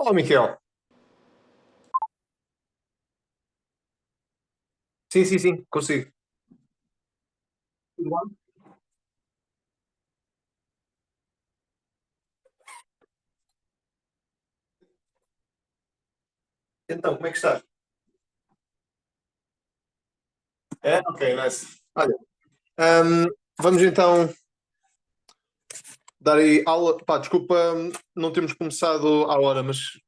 Olá, Miquel. Sim, sim, sim, consigo. Tudo bem? Então, como é que estás? É? Ok, nice. Olha, hum, vamos então dar aí aula. Pá, desculpa, não temos começado à hora, mas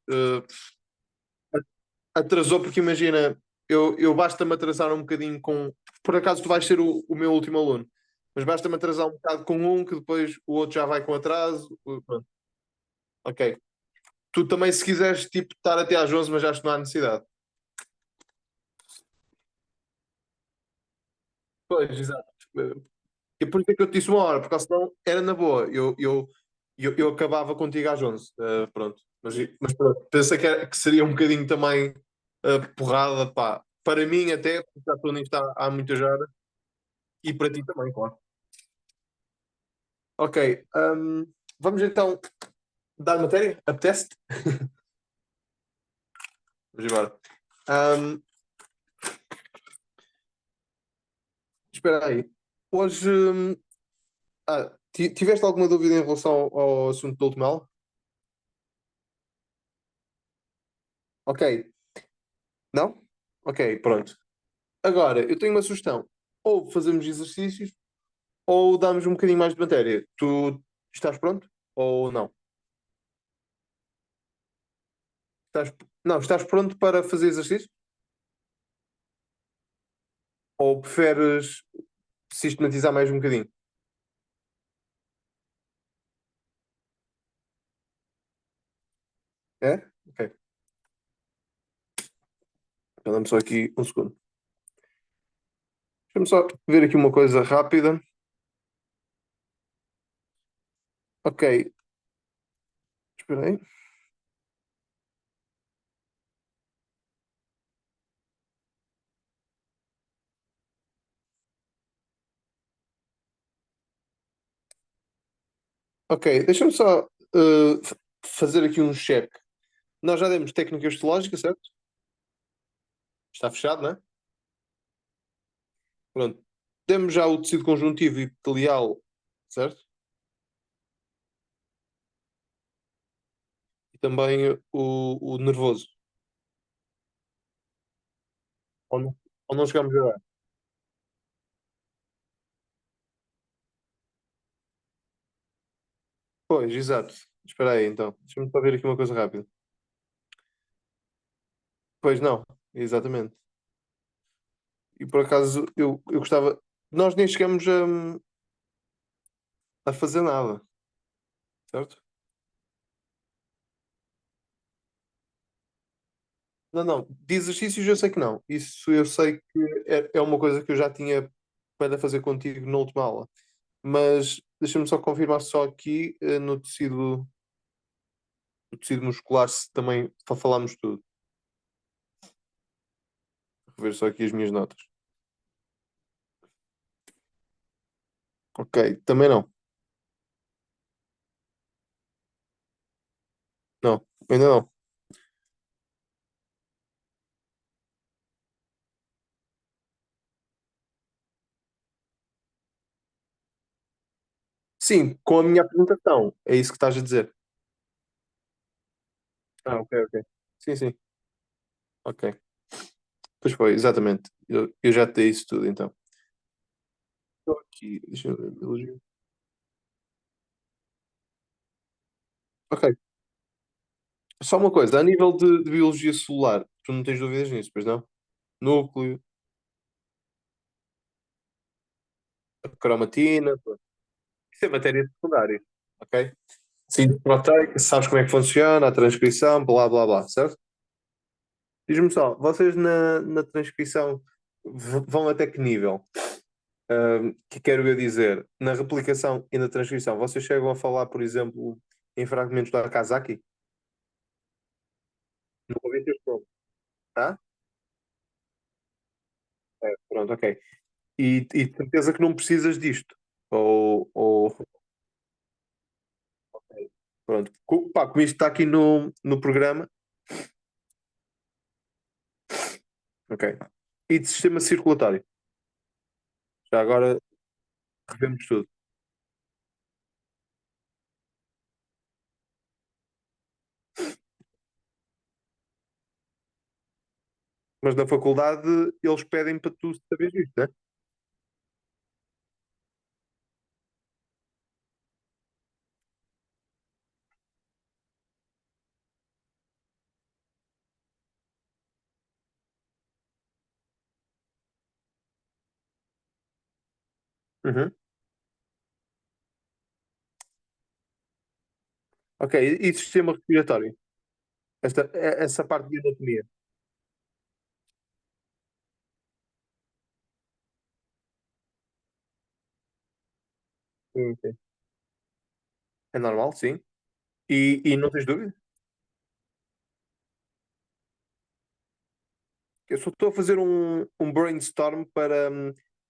atrasou porque imagina, eu basta-me atrasar um bocadinho com. Por acaso tu vais ser o meu último aluno, mas basta-me atrasar um bocado com um que depois o outro já vai com atraso. Pronto, ok. Tu também, se quiseres, tipo, estar até às 11, mas acho que não há necessidade. Pois, exato. E por isso é que eu te disse uma hora, porque senão era na boa. Eu acabava contigo às 11. Pronto. Mas pronto, pensei que seria um bocadinho também porrada, pá. Para mim, até, porque já estou nisto há muitas horas, e para ti também, claro. Ok, vamos então dar matéria? Apetece-te? Vamos embora. Hum, Espera aí. Hoje, tiveste alguma dúvida em relação ao assunto do último aula? Ok, não? Ok, pronto. Agora, eu tenho uma sugestão. Ou fazemos exercícios, ou damos um bocadinho mais de matéria. Tu estás pronto? Ou não? Não, estás pronto para fazer exercício? Ou preferes sistematizar mais um bocadinho? É? Ok. Então dá-me só aqui um segundo. Deixa-me só ver aqui uma coisa rápida. Ok, espera aí. Ok, deixa-me só fazer aqui um check. Nós já demos técnica histológica, certo? Está fechado, não é? Pronto. Temos já o tecido conjuntivo e epitelial, certo? E também o nervoso. Ou não chegamos a dar? Pois, exato. Espera aí, então. Deixa-me só ver aqui uma coisa rápida. Pois não, exatamente. E por acaso eu gostava. Nós nem chegamos a fazer nada, certo? Não, não. De exercícios eu sei que não. Isso eu sei que é uma coisa que eu já tinha para fazer contigo na última aula. Mas deixa-me só confirmar só aqui no tecido muscular se também falámos tudo. Vou ver só aqui as minhas notas. Ok, também não. Não, ainda não. Sim, com a minha apresentação. É isso que estás a dizer. Ah, ok, ok. Sim, sim. Ok. Pois foi, exatamente. Eu já te dei isso tudo, então. Estou aqui, deixa eu ver. Biologia. Ok. Só uma coisa, a nível de biologia celular, tu não tens dúvidas nisso, pois não? Núcleo, a cromatina, pô. Isso é matéria secundária, ok? Síntese proteica, sabes como é que funciona, a transcrição, blá blá blá, certo? Diz-me só, vocês na transcrição vão até que nível? Que quero eu dizer, na replicação e na transcrição, vocês chegam a falar, por exemplo, em fragmentos da Kazaki? Não ouvi ter como, tá? É, pronto, ok. E de certeza que não precisas disto. Ou, ok. Pronto. Pá, como isto está aqui no programa, ok. E de sistema circulatório. Já agora revemos tudo. Mas na faculdade eles pedem para tu saberes isto, né? Uhum. Ok, e sistema respiratório? Essa parte de anatomia. Sim, sim. É normal, sim. E não tens dúvida? Eu só estou a fazer um brainstorm para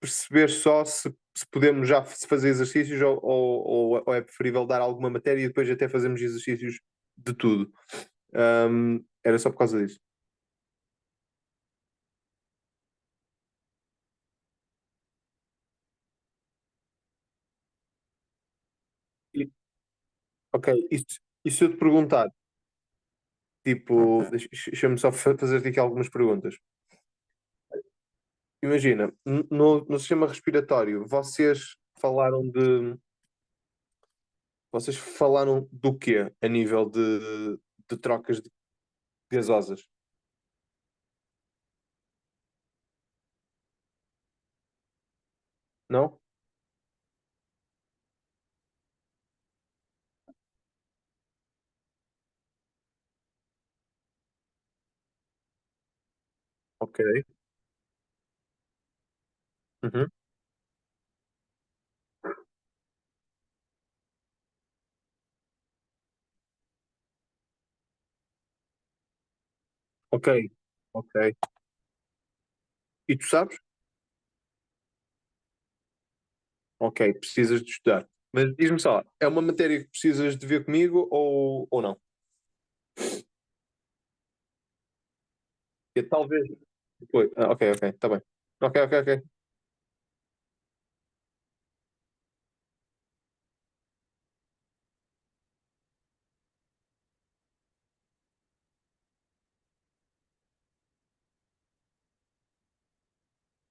perceber só se podemos já fazer exercícios ou é preferível dar alguma matéria e depois até fazermos exercícios de tudo. Era só por causa disso. E- ok, e se eu te perguntar, tipo, deixa-me só fazer-te aqui algumas perguntas. Imagina, no sistema respiratório, vocês falaram do quê a nível de trocas de gasosas? Não? Ok. Uhum. Ok, ok. E tu sabes? Ok, precisas de estudar. Mas diz-me só, é uma matéria que precisas de ver comigo ou não? Talvez. Ok, ok, está bem. Ok, ok, ok.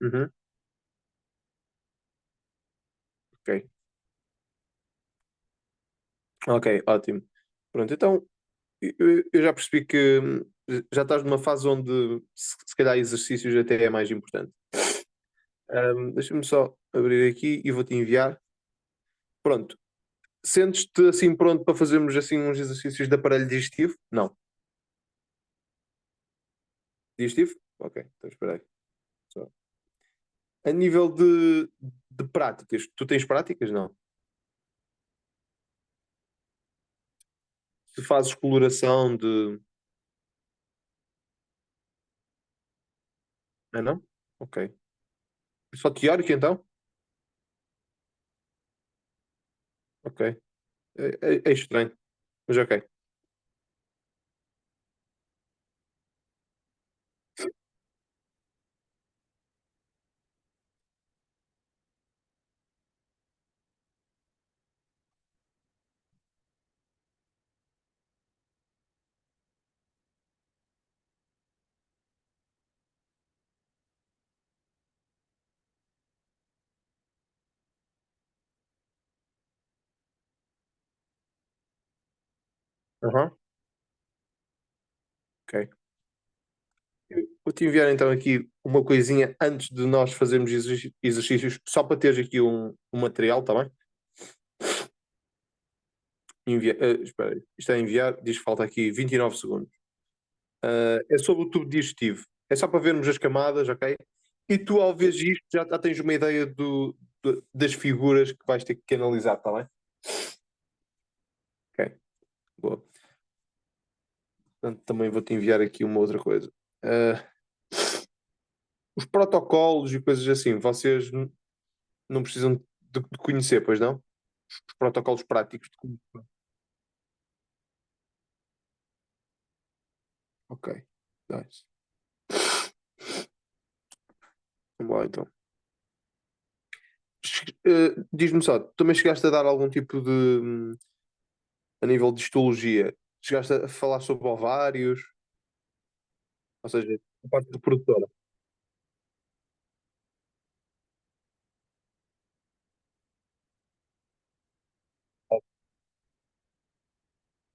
Uhum, ok. Ok, ótimo. Pronto, então eu já percebi que já estás numa fase onde se calhar exercícios até é mais importante. Deixa-me só abrir aqui e vou-te enviar. Pronto. Sentes-te assim pronto para fazermos assim uns exercícios de aparelho digestivo? Não. Digestivo? Ok, então espera aí. Só. A nível de práticas, tu tens práticas? Não. Se fazes coloração de. Ah, não? Ok. Só teórico então? Ok. É estranho, mas ok. Aham, ok. Vou-te enviar então aqui uma coisinha antes de nós fazermos exercícios, só para teres aqui um material, está bem? Espera aí. Isto é enviar, diz que falta aqui 29 segundos. É sobre o tubo digestivo. É só para vermos as camadas, ok? E tu, ao ver isto, já tens uma ideia das figuras que vais ter que analisar, está bem? Ok, boa. Portanto, também vou-te enviar aqui uma outra coisa. Ah, os protocolos e coisas assim, vocês não precisam de conhecer, pois não? Os protocolos práticos de como. Ok. Nice. Vamos lá então. Diz-me só, tu também chegaste a dar algum tipo de, a nível de histologia, chegaste a falar sobre ovários, ou seja, a parte reprodutora.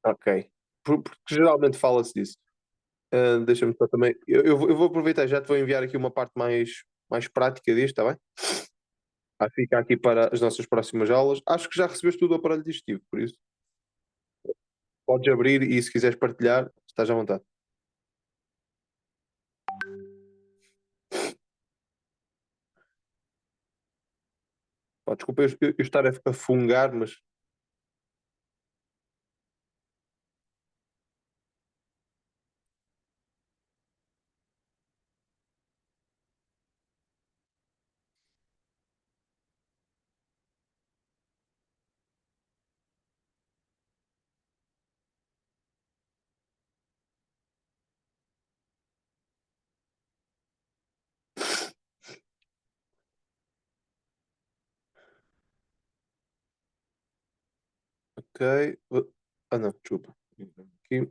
Ok. Porque geralmente fala-se disso. Deixa-me só também. Eu vou aproveitar, já te vou enviar aqui uma parte mais prática disto, está bem? Fica aqui para as nossas próximas aulas. Acho que já recebeste tudo o aparelho digestivo, por isso podes abrir e se quiseres partilhar, estás à vontade. Pá, desculpa eu estar a fungar, mas ok. Ah, não, desculpa. Aqui.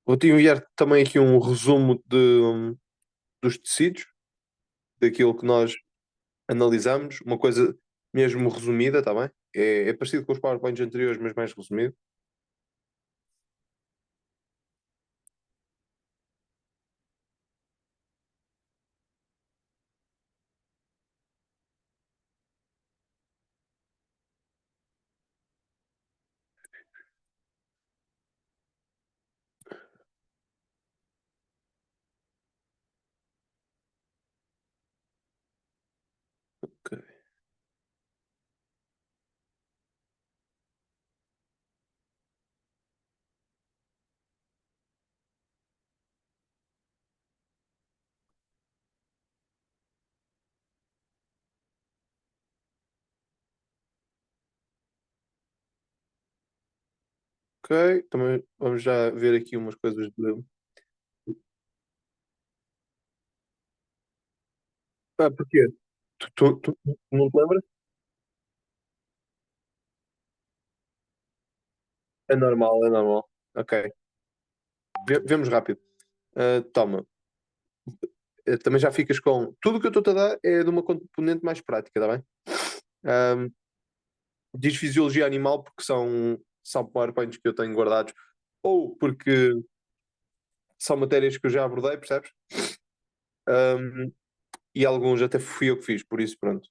Vou-te enviar também aqui um resumo dos tecidos, daquilo que nós analisamos, uma coisa mesmo resumida, está bem? É parecido com os PowerPoints anteriores, mas mais resumido. Ok. Ok, também vamos já ver aqui umas coisas de. Ah, porquê? Tu não te lembras? É normal, é normal. Ok, vemos rápido. Toma, também já ficas com. Tudo o que eu estou a dar é de uma componente mais prática, está bem? Ahm, Diz fisiologia animal porque são PowerPoints que eu tenho guardados ou porque são matérias que eu já abordei, percebes? Ahm, e alguns até fui eu que fiz, por isso pronto.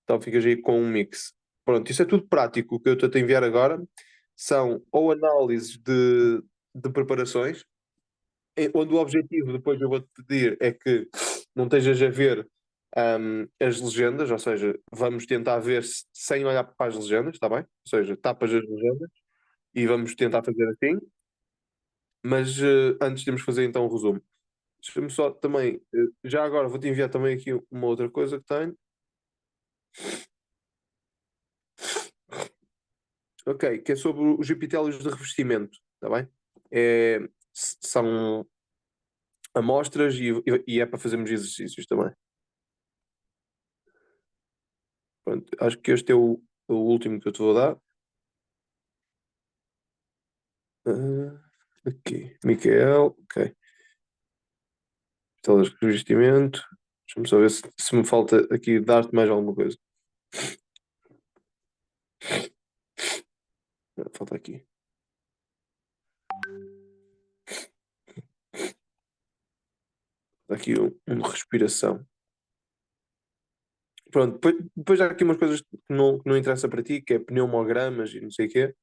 Então ficas aí com um mix. Pronto, isso é tudo prático. O que eu estou a enviar agora são ou análises de preparações, onde o objetivo, depois eu vou-te pedir, é que não estejas a ver as legendas, ou seja, vamos tentar ver sem olhar para as legendas, está bem? Ou seja, tapas as legendas e vamos tentar fazer assim, mas antes temos que fazer então um resumo. Deixa-me só também, já agora vou-te enviar também aqui uma outra coisa que tenho. Ok, que é sobre os epitélios de revestimento, está bem? É, são amostras e é para fazermos exercícios também. Pronto, acho que este é o último que eu te vou dar. Aqui, Micael, ok. Epitélios de revestimento. Deixa-me só ver se me falta aqui dar-te mais alguma coisa. Falta aqui. Aqui um de respiração. Pronto, depois há aqui umas coisas que não interessa para ti, que é pneumogramas e não sei o quê,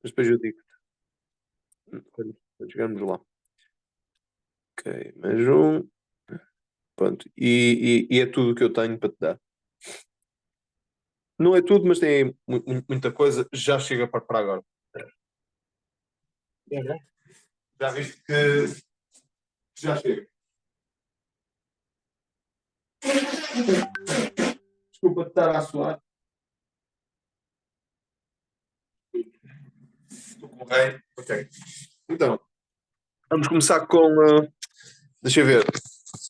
mas depois eu digo quando chegarmos lá. Ok, mais um. Pronto, e é tudo o que eu tenho para te dar. Não é tudo, mas tem muita coisa. Já chega para agora. É, né? Já viste que já chega. Desculpa de estar a suar. Estou com o rei. Ok. Então, vamos começar com. Deixa eu ver.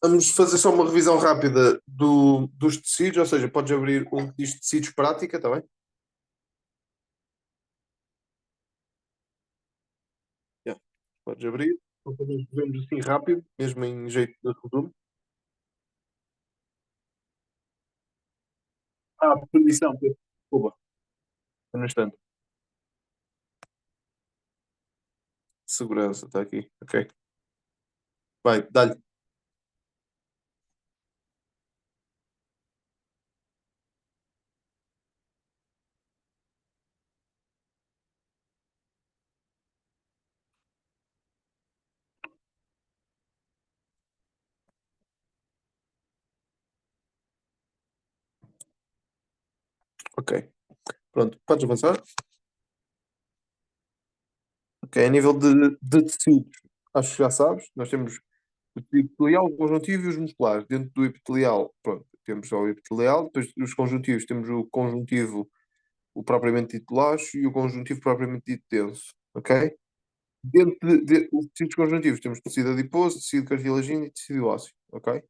Vamos fazer só uma revisão rápida dos tecidos, ou seja, podes abrir um que diz tecidos prática, está bem? Yeah. Podes abrir. Então, vemos assim rápido, mesmo em jeito de resumo. Permissão, Pedro. Desculpa. Um instante. Segurança, está aqui. Ok. Vai, dá-lhe. Ok. Pronto, podes avançar. Ok, a nível de tecidos, acho que já sabes, nós temos o tecido epitelial, o conjuntivo e os musculares. Dentro do epitelial, pronto, temos só o epitelial, depois dos conjuntivos temos o conjuntivo, o propriamente dito laxo e o conjuntivo propriamente dito denso, ok? Dentro os tecidos conjuntivos temos tecido adiposo, tecido cartilagino e tecido ósseo, ok?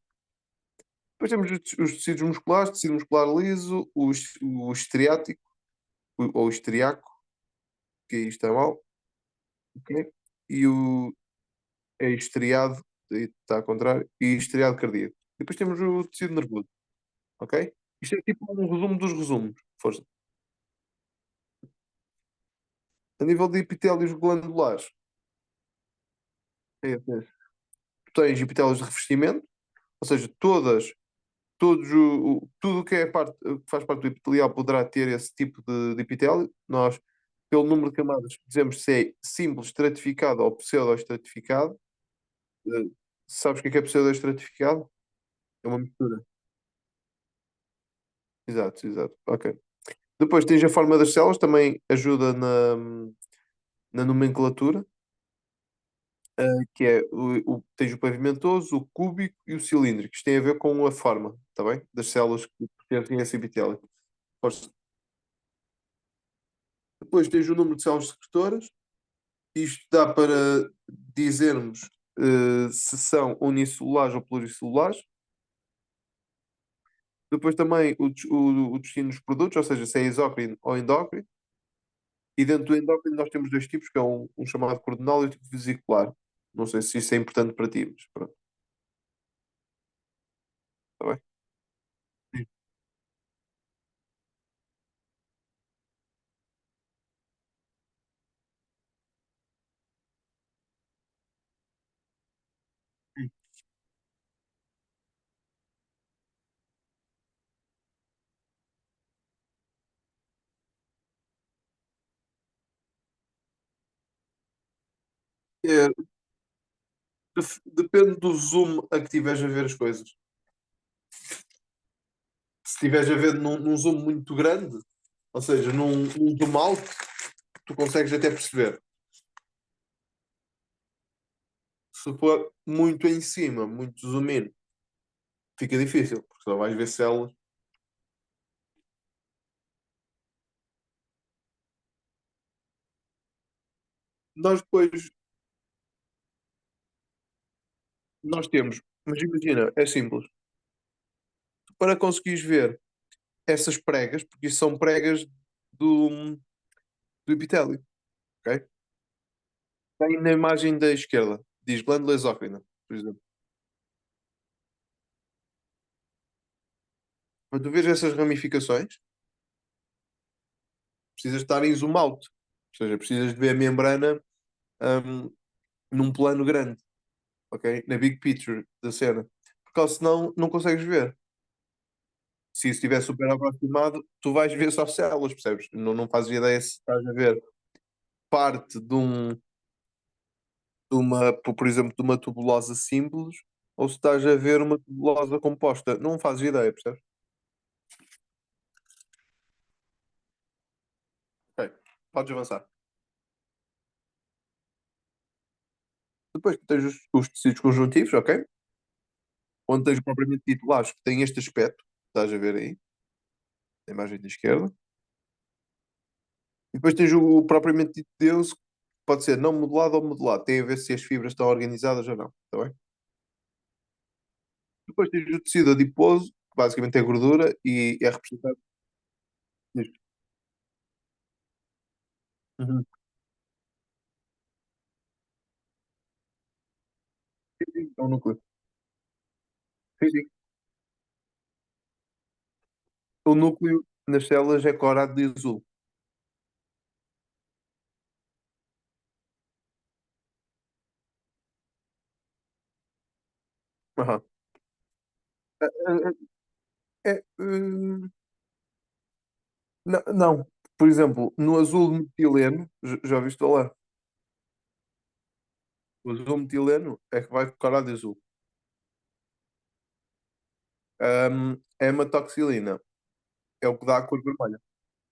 Depois temos os tecidos musculares, tecido muscular liso, o estriático, ou estriaco, que aí está mal, ok? E o é estriado, aí está ao contrário, e estriado cardíaco. E depois temos o tecido nervoso, ok? Isto é tipo um resumo dos resumos. Força. A nível de epitélios glandulares, é. Tu tens epitélios de revestimento, ou seja, tudo o que é que faz parte do epitelial poderá ter esse tipo de epitélio. Nós, pelo número de camadas, dizemos se é simples, estratificado ou pseudo-estratificado. Eh, Sabes o que é pseudo-estratificado? É uma mistura. Exato, exato. Ok. Depois tens a forma das células, também ajuda na nomenclatura, que é tens o pavimentoso, o cúbico e o cilíndrico. Isto tem a ver com a forma, tá bem? Das células que pertencem a esse epitélio. Podes- Depois tens o número de células secretoras. Isto dá para dizermos se são unicelulares ou pluricelulares. Depois também o destino dos produtos, ou seja, se é exócrino ou endócrino. E dentro do endócrino nós temos dois tipos, que é um chamado coordenal e o tipo vesicular. Não sei se isso é importante para ti, mas pronto, está bem? Sim, sim. É, depende do zoom a que estiveres a ver as coisas. Se estiveres a ver num zoom muito grande, ou seja, num zoom alto, tu consegues até perceber. Se for muito em cima, muito zoom in, fica difícil, porque só vais ver células. Nós depois, nós temos, mas imagina, é simples. Para conseguires ver essas pregas, porque isso são pregas do, do epitélio, ok? Tem na imagem da esquerda, diz glândula exócrina, por exemplo. Para tu ver essas ramificações, precisas estar em zoom out. Ou seja, precisas de ver a membrana hum, num plano grande, ok? Na big picture da cena. Porque senão não consegues ver. Se isso estiver super aproximado, tu vais ver só células, percebes? Não fazes ideia se estás a ver parte por exemplo, de uma tubulosa simples ou se estás a ver uma tubulosa composta. Não fazes ideia, percebes? Ok, podes avançar. Depois tens os tecidos conjuntivos, ok? Onde tens o propriamente dito laço, que tem este aspecto, estás a ver aí, na imagem da esquerda. E depois tens o propriamente dito denso, pode ser não modelado ou modelado. Tem a ver se as fibras estão organizadas ou não. Está bem? Depois tens o tecido adiposo, que basicamente é gordura e é representado nisto. Uhum. Sim, sim, é o núcleo. Sim, sim. O núcleo nas células é colorado de azul. Aham. É, não, não. Por exemplo, no azul metileno, já viste falar? O azul metileno é que vai colorado de azul. A hematoxilina é o que dá a cor vermelha.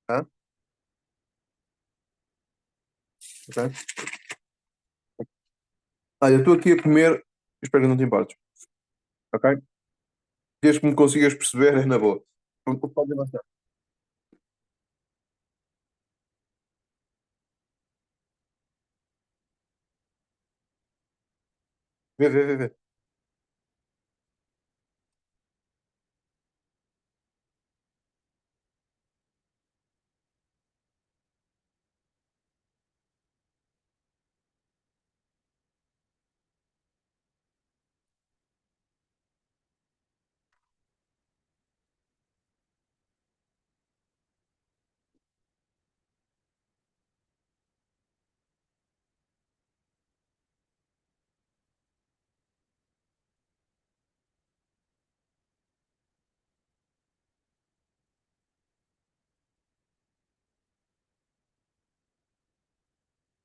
Hã? Ok? Olha, eu estou aqui a comer, espero que não te importes, ok? Desde que me consigas perceber, é na boa. Pode avançar. Vê, vê, vê, vê.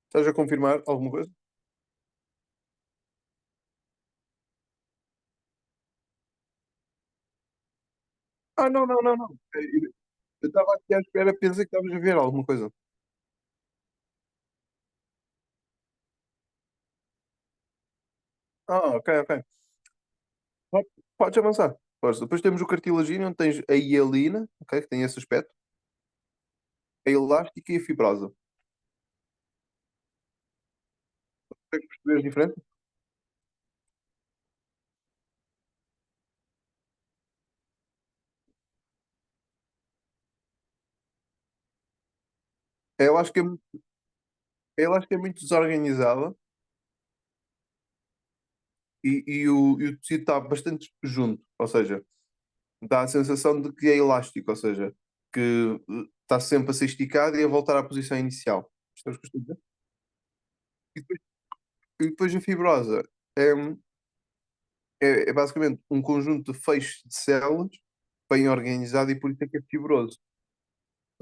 Estás a confirmar alguma coisa? Ah, não, não, não, não. Eu estava aqui à espera, pensei que estavas a ver alguma coisa. Ah, ok, ok. Podes avançar. Podes. Depois temos o cartilagíneo, onde tens a hialina, ok, que tem esse aspecto, a elástica e a fibrosa. Consegues perceber as diferenças? A elástica a elástica é muito desorganizada e o tecido está bastante junto, ou seja, dá a sensação de que é elástico, ou seja, que está sempre a ser esticado e a voltar à posição inicial. Estás a dizer? E depois, e depois a fibrosa é, é basicamente um conjunto de feixes de células bem organizado e por isso é que é fibroso.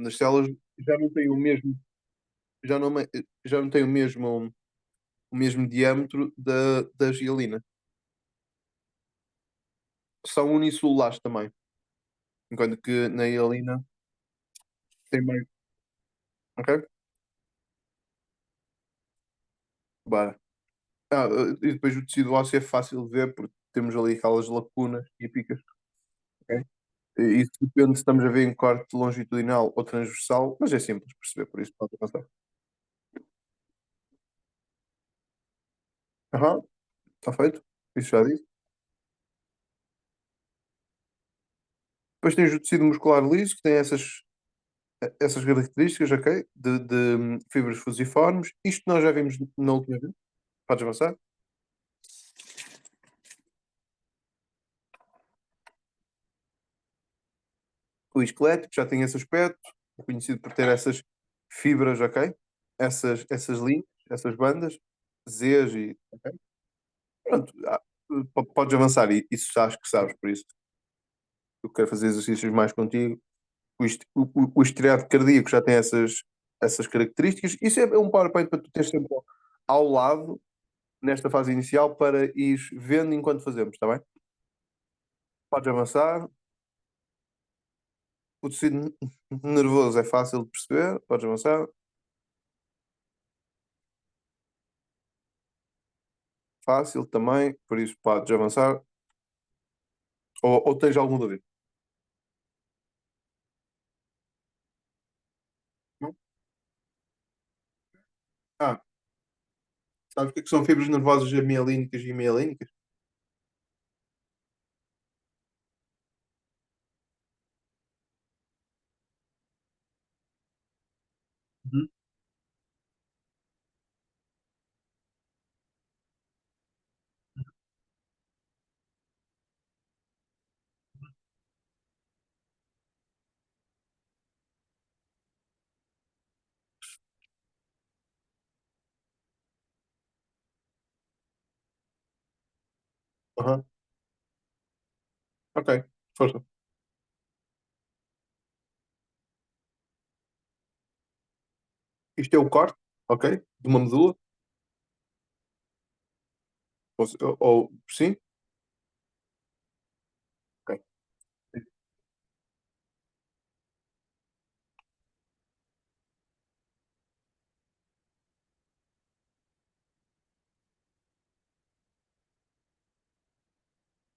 As células já não têm o mesmo, já não, já não têm o mesmo diâmetro da gialina. São unicelulares também, enquanto que na hialina tem mais. Ok? Bora. E depois o tecido ósseo é fácil de ver porque temos ali aquelas lacunas típicas. Ok? E isso depende se estamos a ver em corte longitudinal ou transversal, mas é simples perceber, por isso pode avançar. Aham, está feito. Isso já disse. Depois tens o tecido muscular liso, que tem essas características, ok? De fibras fusiformes. Isto nós já vimos na última vez. Podes avançar. O esquelético já tem esse aspecto, é conhecido por ter essas fibras, ok? Essas linhas, essas bandas, Zs e. Ok? Pronto, podes avançar, e isso já acho que sabes, por isso eu quero fazer exercícios mais contigo. O estriado cardíaco já tem essas características. Isso é um PowerPoint para tu teres sempre ao lado, nesta fase inicial, para ir vendo enquanto fazemos, está bem? Podes avançar. O tecido nervoso é fácil de perceber, podes avançar. Fácil também, por isso podes avançar. Ou tens algum dúvida? Não? Ah, Sabes o que é que são fibras nervosas amialínicas e mialínicas? Uhum. Aham. Ok, força. Isto é o corte, ok? De uma medula. Sim? Ok.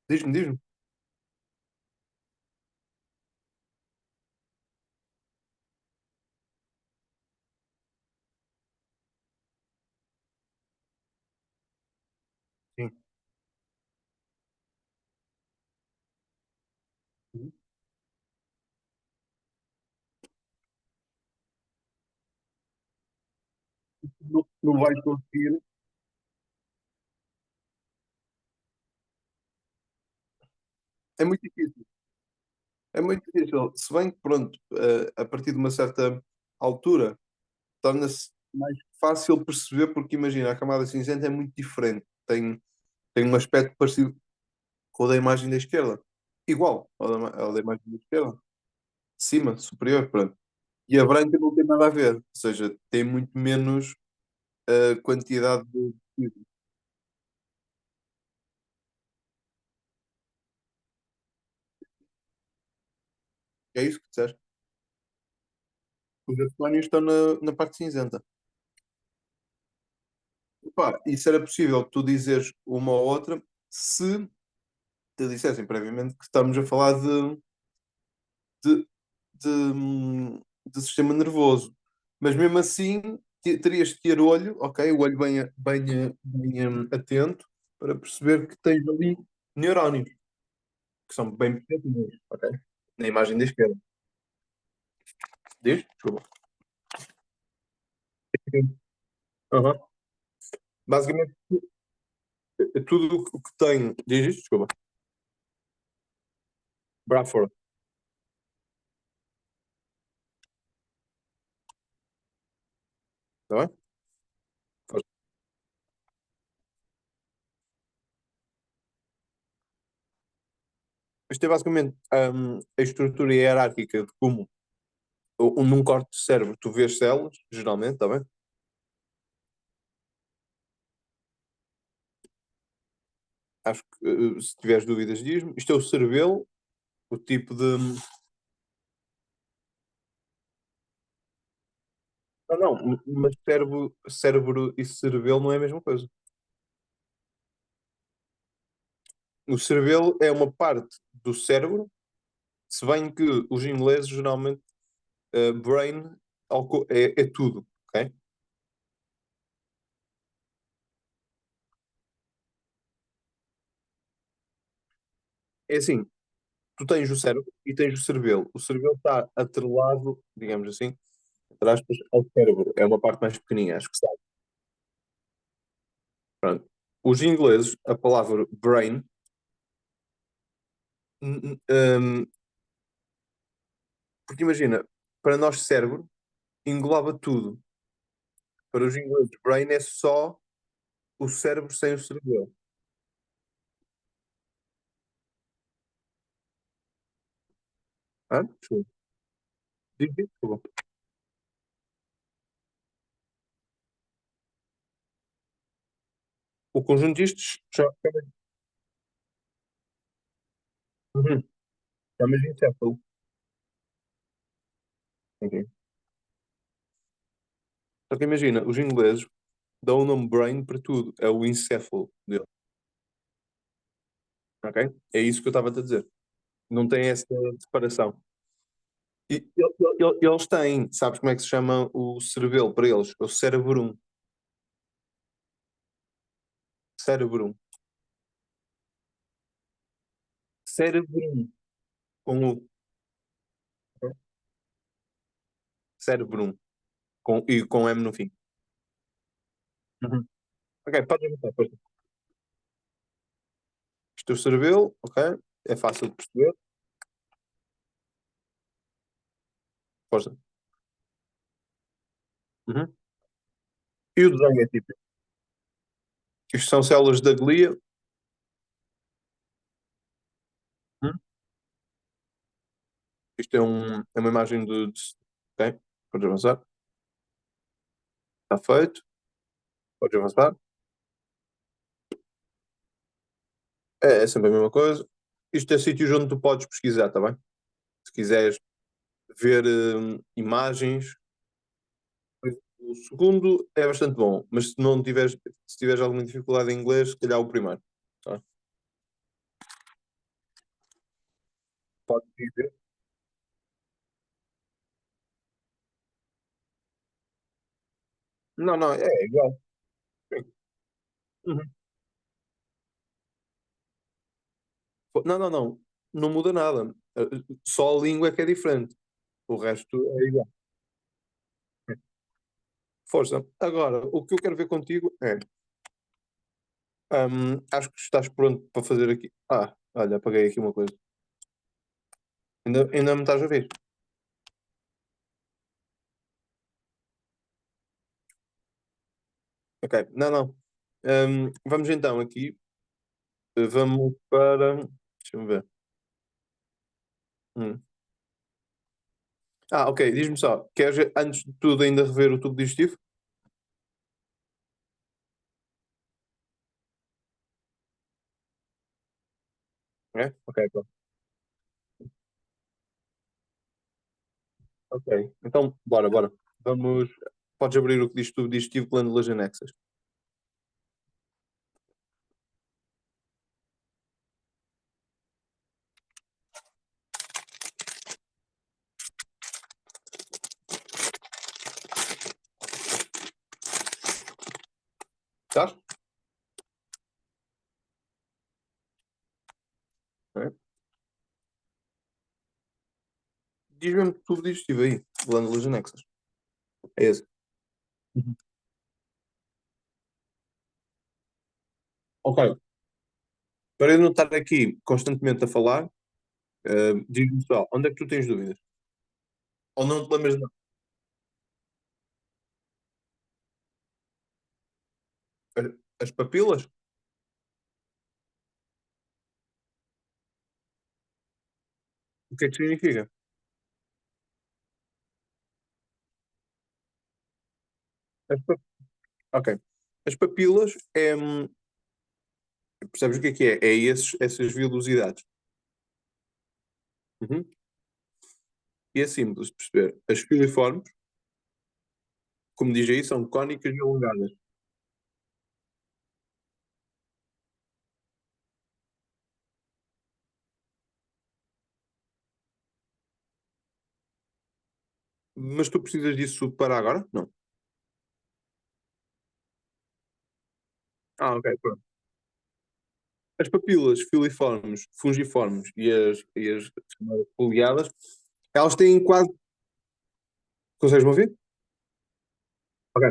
Diz-me, diz-me. Sim. Uhum. Não, não vais conseguir. É muito difícil. É muito difícil. Se bem que, pronto, a partir de uma certa altura, torna-se mais fácil perceber, porque imagina, a camada cinzenta é muito diferente. Tem um aspecto parecido com o da imagem da esquerda. Igual ao da imagem da esquerda. Cima, superior, pronto. E a branca não tem nada a ver. Ou seja, tem muito menos quantidade de. É isso que disseste. Os acetónios estão na parte cinzenta. Pá, isso era possível tu dizeres uma ou outra se te dissessem previamente que estamos a falar de, de sistema nervoso. Mas mesmo assim, terias de ter olho, ok? O olho bem atento para perceber que tens ali neurónios, que são bem pequeninos, ok? Na imagem da esquerda. Diz? Desculpa. Aham. Basicamente, tudo o que tem. Diz isto? Desculpa. Bradford, está bem? Isto é basicamente a estrutura hierárquica de como num corte de cérebro tu vês células, geralmente, está bem? Acho que se tiveres dúvidas diz-me. Isto é o cerebelo, o tipo de. Não, não, mas cérebro e cerebelo não é a mesma coisa. O cerebelo é uma parte do cérebro, se bem que os ingleses geralmente brain é tudo, ok? É assim, tu tens o cérebro e tens o cerebelo. O cerebelo está atrelado, digamos assim, entre aspas, ao cérebro. É uma parte mais pequeninha, acho que sabe. Pronto. Os ingleses, a palavra brain, porque imagina, para nós cérebro engloba tudo. Para os ingleses, brain é só o cérebro sem o cerebelo. Ah, desculpa. Desculpa. O conjunto disto uhum, chama-se encéfalo. Ok. Só que imagina, os ingleses dão o nome brain para tudo. É o encéfalo dele. Ok? É isso que eu estava a te dizer. Não tem essa separação. Eles têm, sabes como é que se chama o cerebelo para eles? É o cerebrum. Cérebrum. Cérebrum. Com o Cérebrum. E com M no fim. Uhum. Ok, pode perguntar. Isto é o cerebelo, ok? É fácil de perceber. Força. Uhum. E o desenho é tipo. Isto são células da glia. Uhum. Isto é uma imagem ok? Podes avançar. Está feito. Podes avançar. É sempre a mesma coisa. Isto é sítios onde tu podes pesquisar, está bem? Se quiseres ver imagens. O segundo é bastante bom, mas se tiveres alguma dificuldade em inglês, se calhar o primeiro. Tá? Podes dizer. Não, não, é igual. Uhum. Não, não, não. Não muda nada. Só a língua é que é diferente. O resto é igual. Força. Agora, o que eu quero ver contigo é. Acho que estás pronto para fazer aqui. Olha, apaguei aqui uma coisa. Ainda me estás a ver? Ok, não, não. Vamos então aqui. Vamos para. Deixa-me ver. Hum. Ok, diz-me só. Queres, antes de tudo, ainda rever o tubo digestivo? É? Ok, pronto. Ok. Então, bora, bora. Vamos. Podes abrir o que diz tubo digestivo, glândulas anexas. Estás? É. Diz mesmo tubo digestivo aí. Glândulas anexas. É esse. Uhum. Ok. Para eu não estar aqui constantemente a falar, diz-me só, onde é que tu tens dúvidas? Ou não te lembras de nada? As papilas? O que é que significa? As pa- Ok. As papilas é. Percebes o que é? É essas vilosidades. Uhum. E é simples de perceber. As filiformes, como diz aí, são cónicas e alongadas. Mas tu precisas disso para agora? Não. Ok, pronto. As papilas filiformes, fungiformes e as chamadas foliadas, elas têm quase. Consegues-me ouvir? Ok.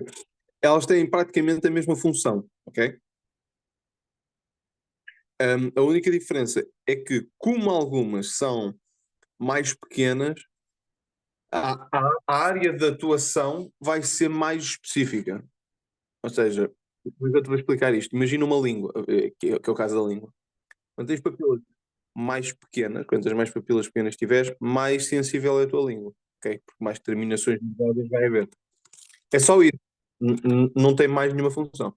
Elas têm praticamente a mesma função, ok? A única diferença é que, como algumas são mais pequenas, a área de atuação vai ser mais específica. Ou seja, como é que eu te vou explicar isto? Imagina uma língua, que é o caso da língua. Quando tens papilas mais pequenas, quantas mais papilas pequenas tiveres, mais sensível é a tua língua, ok? Porque mais terminações nervosas vai haver. É só isso. Não tem mais nenhuma função.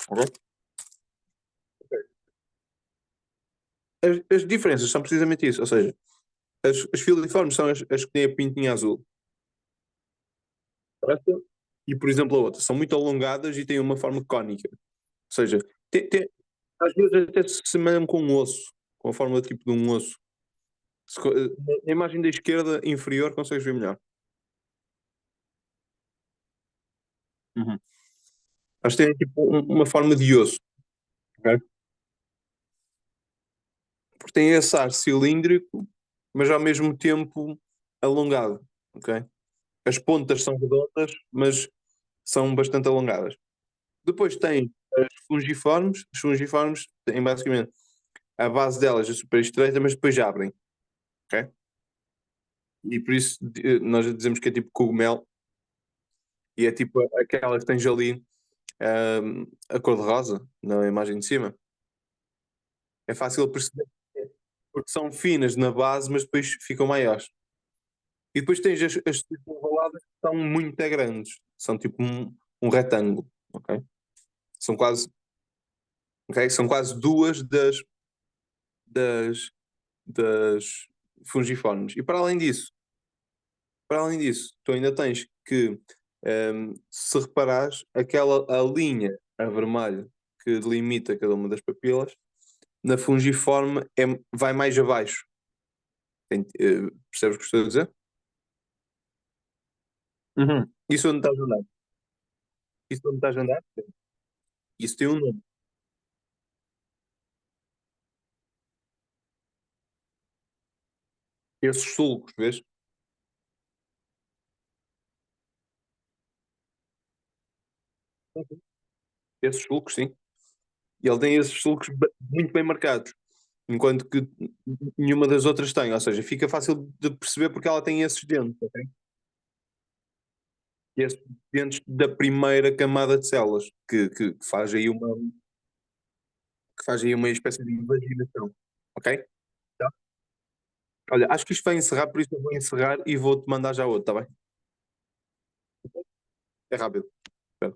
Ok? As diferenças são precisamente isso. Ou seja, as filiformes são as que têm a pintinha azul. Esta e, por exemplo, a outra. São muito alongadas e têm uma forma cónica. Ou seja, às vezes até se semelham com um osso, com a forma tipo de um osso. Na imagem da esquerda inferior consegues ver melhor. Uhum. Elas têm tipo uma forma de osso, ok? Porque têm esse ar cilíndrico, mas ao mesmo tempo alongado, ok? As pontas são redondas, mas são bastante alongadas. Depois tem as fungiformes. As fungiformes têm basicamente a base delas é super estreita, mas depois abrem, ok? E por isso nós dizemos que é tipo cogumelo e é tipo aquela que tens ali a cor-de-rosa na imagem de cima. É fácil perceber porque são finas na base, mas depois ficam maiores. E depois tens as tipo ovaladas que são muito grandes. São tipo um retângulo, ok? São quase, ok? São quase duas das, das fungiformes. E para além disso, tu ainda tens que, se reparares, aquela a linha a vermelho que delimita cada uma das papilas, na fungiforme vai mais abaixo. Percebes o que estou a dizer? Uhum. Isso onde estás a andar? Isso onde estás a andar? Isso tem um nome. Esses sulcos, vês? Esses sulcos, sim. E ele tem esses sulcos muito bem marcados, enquanto que nenhuma das outras tem. Ou seja, fica fácil de perceber porque ela tem esses dentes, ok? Esses dentes da primeira camada de células, que faz aí uma espécie de invaginação. Ok? Tá? Olha, acho que isto vai encerrar, por isso eu vou encerrar e vou-te mandar já outro, está bem? É rápido. Espera.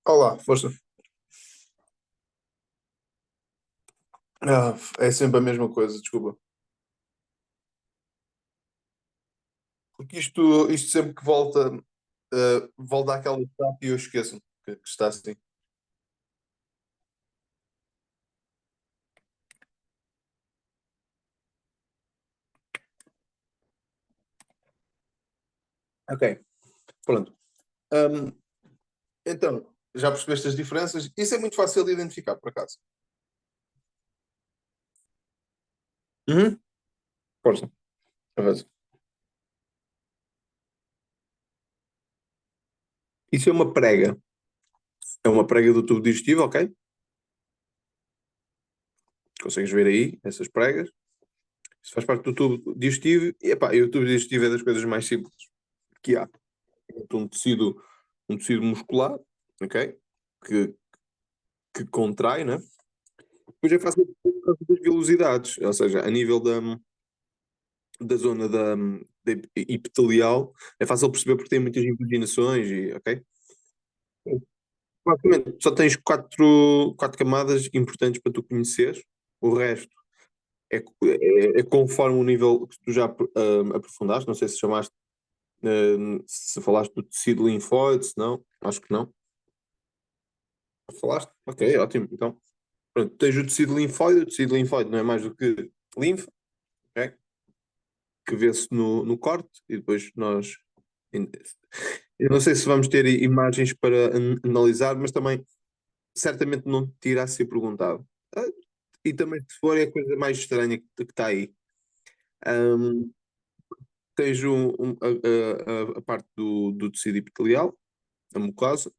Olá, força. É sempre a mesma coisa, desculpa. Porque isto sempre que volta àquela etapa e eu esqueço que está assim. Ok, pronto. Hum, então, já percebeste as diferenças? Isso é muito fácil de identificar, por acaso. Uhum. Força. Arrasa. Isso é uma prega. É uma prega do tubo digestivo, ok? Consegues ver aí essas pregas? Isso faz parte do tubo digestivo. E, epá, e o tubo digestivo é das coisas mais simples que há. É um tecido muscular, ok? Que, que contrai, né? Depois é fácil por causa das velocidades, ou seja, a nível da zona da epitelial, é fácil perceber porque tem muitas impuginações e, ok? Basicamente, só tens quatro camadas importantes para tu conheceres. O resto é conforme o nível que tu já aprofundaste. Não sei se chamaste, se falaste do tecido linfóide, se não, acho que não. Falaste? Ok, ótimo. Então, pronto, tens o tecido linfóide não é mais do que linfa, ok? Que vê-se no corte e depois nós. Eu não sei se vamos ter imagens para analisar, mas também certamente não te irá ser perguntado. Ah, e também, se for, é a coisa mais estranha que está aí. Ahm, tens a parte do tecido epitelial, a mucosa,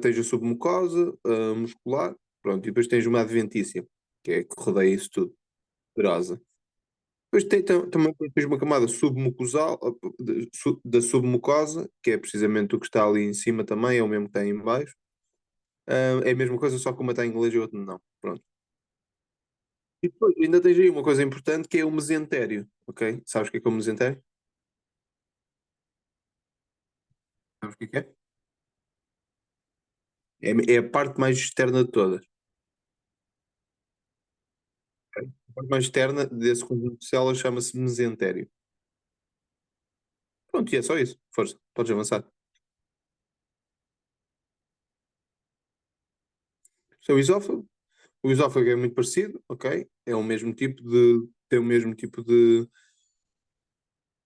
tens a submucosa, muscular, pronto, e depois tens uma adventícia. que é que rodeia isso tudo, tuberosa. Depois tem também tens uma camada submucosal, da submucosa, que é precisamente o que está ali em cima também, é o mesmo que está aí em baixo. É a mesma coisa, só que uma está em inglês e a outra não. Pronto. E depois ainda tens aí uma coisa importante que é o mesentério, ok? Sabes o que é o mesentério? Sabes o que é? É a parte mais externa de todas. Ok? A parte mais externa desse conjunto de células chama-se mesentério. Pronto, e é só isso. Força, podes avançar. Isto é o esófago. O esófago é muito parecido, ok? É o mesmo tipo de. Tem o mesmo tipo de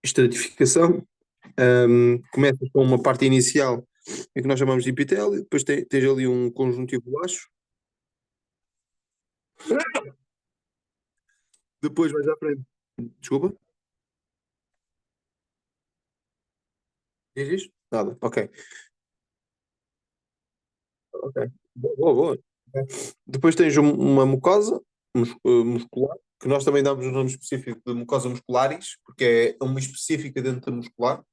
estratificação. Começa com uma parte inicial em que nós chamamos de epitélio, depois tens ali um conjuntivo laxo, depois vais à frente. Desculpa, diz isto? Nada, ok. Ok. Boa, boa. Ok. Depois tens uma mucosa muscular, que nós também damos o nome específico de mucosa muscularis, porque é uma específica dentro da muscular.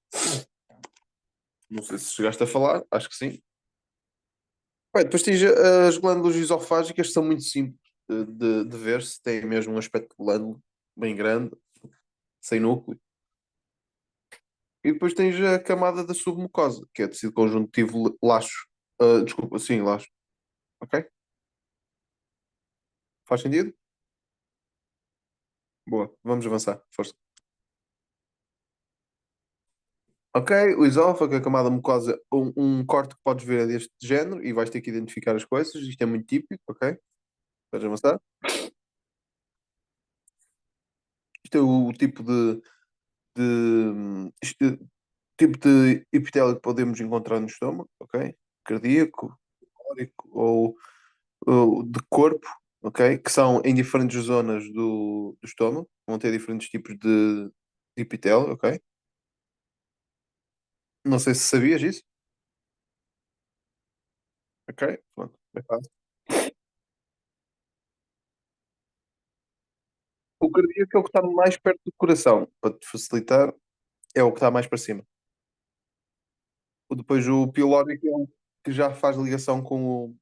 Não sei se chegaste a falar, acho que sim. Bem, depois tens as glândulas esofágicas, que são muito simples de ver, se têm mesmo um aspecto de glândula bem grande, sem núcleo. E depois tens a camada da submucosa, que é tecido conjuntivo laxo. Desculpa, sim, laxo. Ok? Faz sentido? Boa, vamos avançar. Força. Ok, o esófago, a camada mucosa, um corte que podes ver é deste género e vais ter que identificar as coisas. Isto é muito típico, ok? Podes avançar. Isto é o tipo de epitélio que podemos encontrar no estômago, ok? Cardíaco, cólico ou de corpo, ok? Que são em diferentes zonas do estômago, vão ter diferentes tipos de epitélio, ok? Não sei se sabias isso, ok? Pronto, é fácil. O cardíaco é o que está mais perto do coração, para te facilitar, é o que está mais para cima. Depois o pilórico é o que já faz ligação com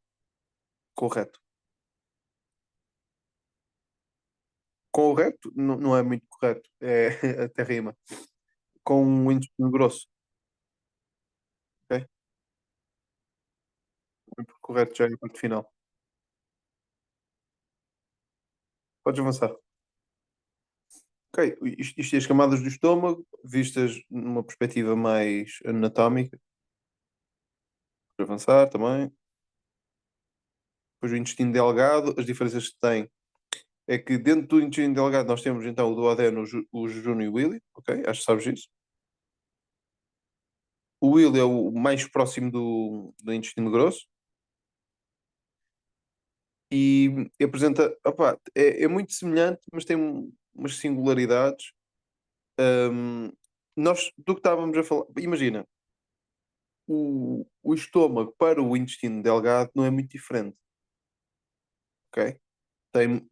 o reto. Com o reto, não é muito correto, é até rima. Com o intestino grosso, ok? O correto já é a parte final. Podes avançar. Ok, isto é as camadas do estômago, vistas numa perspectiva mais anatómica. Podes avançar também. Depois o intestino delgado, as diferenças que tem é que dentro do intestino delgado nós temos então o duodeno, o jejum e o íleo, ok? Acho que sabes isso. O íleo é o mais próximo do intestino grosso e apresenta, opá, é muito semelhante, mas tem umas singularidades. Hum, nós, do que estávamos a falar, imagina, o estômago para o intestino delgado não é muito diferente, ok?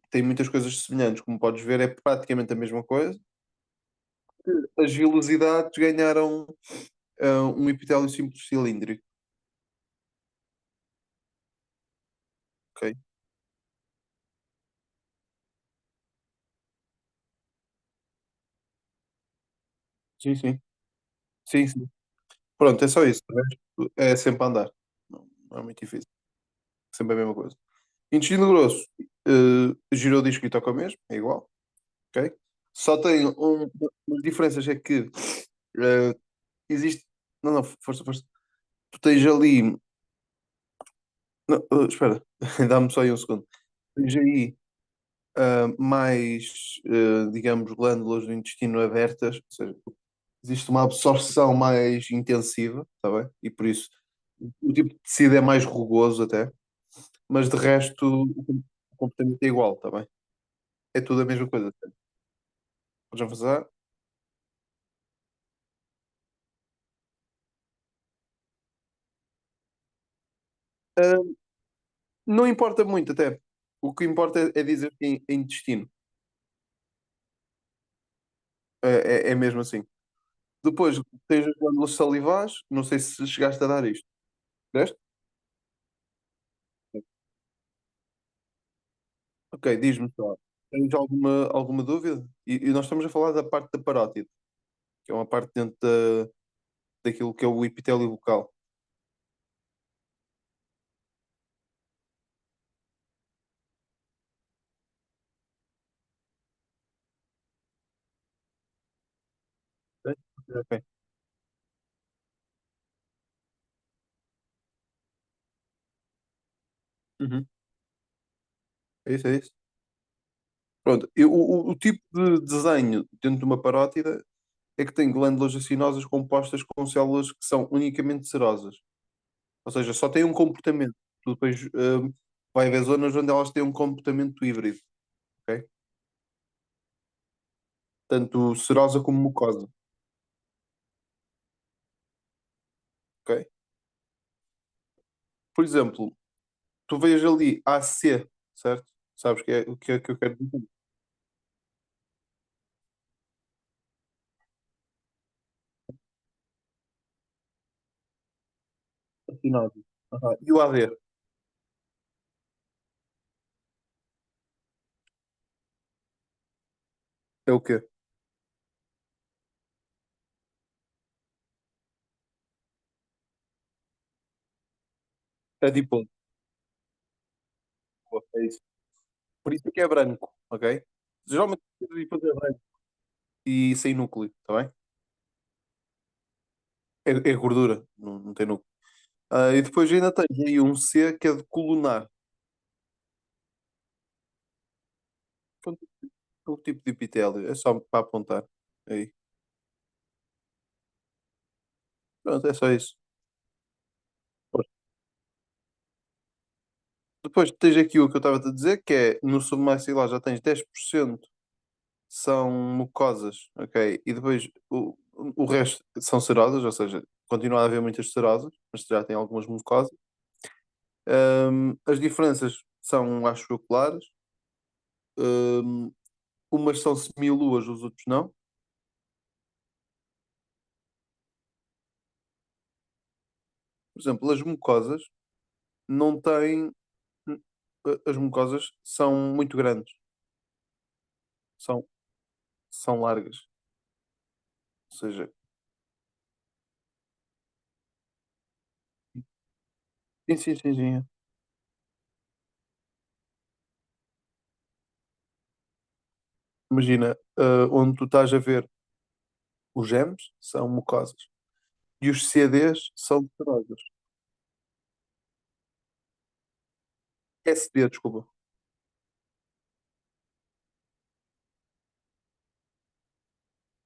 Tem muitas coisas semelhantes, como podes ver, é praticamente a mesma coisa. As vilosidades ganharam um epitélio simples cilíndrico, ok? Sim, sim. Sim, sim. Pronto, é só isso. O resto é sempre a andar. Não é muito difícil. Sempre a mesma coisa. Intestino grosso, giradisco e toca mesmo, é igual, ok? Só tem umas diferenças, é que eh, existe. Não, não, força, força. Tu tens ali. Não, espera, dá-me só aí um segundo. Tens aí mais, digamos, glândulas do intestino abertas, ou seja, existe uma absorção mais intensiva, está bem? E por isso o tipo de tecido é mais rugoso até, mas de resto o comportamento é igual, está bem? É tudo a mesma coisa. Podes avançar? Ah, não importa muito até. O que importa é dizer que é intestino. É mesmo assim. Depois tens as glândulas salivares. Não sei se chegaste a dar isto. Deste? Ok, diz-me só. Tens alguma dúvida? E nós estamos a falar da parte da parótide, que é uma parte dentro daquilo que é o epitélio bucal. Ok? Ok. Uhum. É isso, é isso. Pronto, o tipo de desenho dentro de uma parótida é que tem glândulas acinosas compostas com células que são unicamente serosas. Ou seja, só têm um comportamento. Tu depois vai haver zonas onde elas têm um comportamento híbrido, ok? Tanto serosa como mucosa, ok? Por exemplo, tu vês ali AC, certo? Sabes que é, o que é que eu quero dizer? Acinosa. Aham. E o AD é o quê? É dipolo. É isso. Por isso é que é branco, ok? Geralmente o dipolo é branco e sem núcleo, está bem? É gordura, não tem núcleo. E depois ainda tens aí um C que é de colunar. Pronto, é o tipo de epitélio, é só para apontar. Aí. Pronto, é só isso. Depois tens aqui o que eu estava a dizer, que é no submaxilar já tens 10% são mucosas, ok? E depois o resto são serosas, ou seja, continua a haver muitas serosas, mas já tem algumas mucosas. As diferenças são, acho eu, claras. Ahm, Umas são semiluas, os outros não. Por exemplo, as mucosas não têm. As mucosas são muito grandes, são, são largas. Ou seja, sim, sim, sim, sim. Imagina, onde tu estás a ver os gemes são mucosas e os CDs são serosas. SD, desculpa.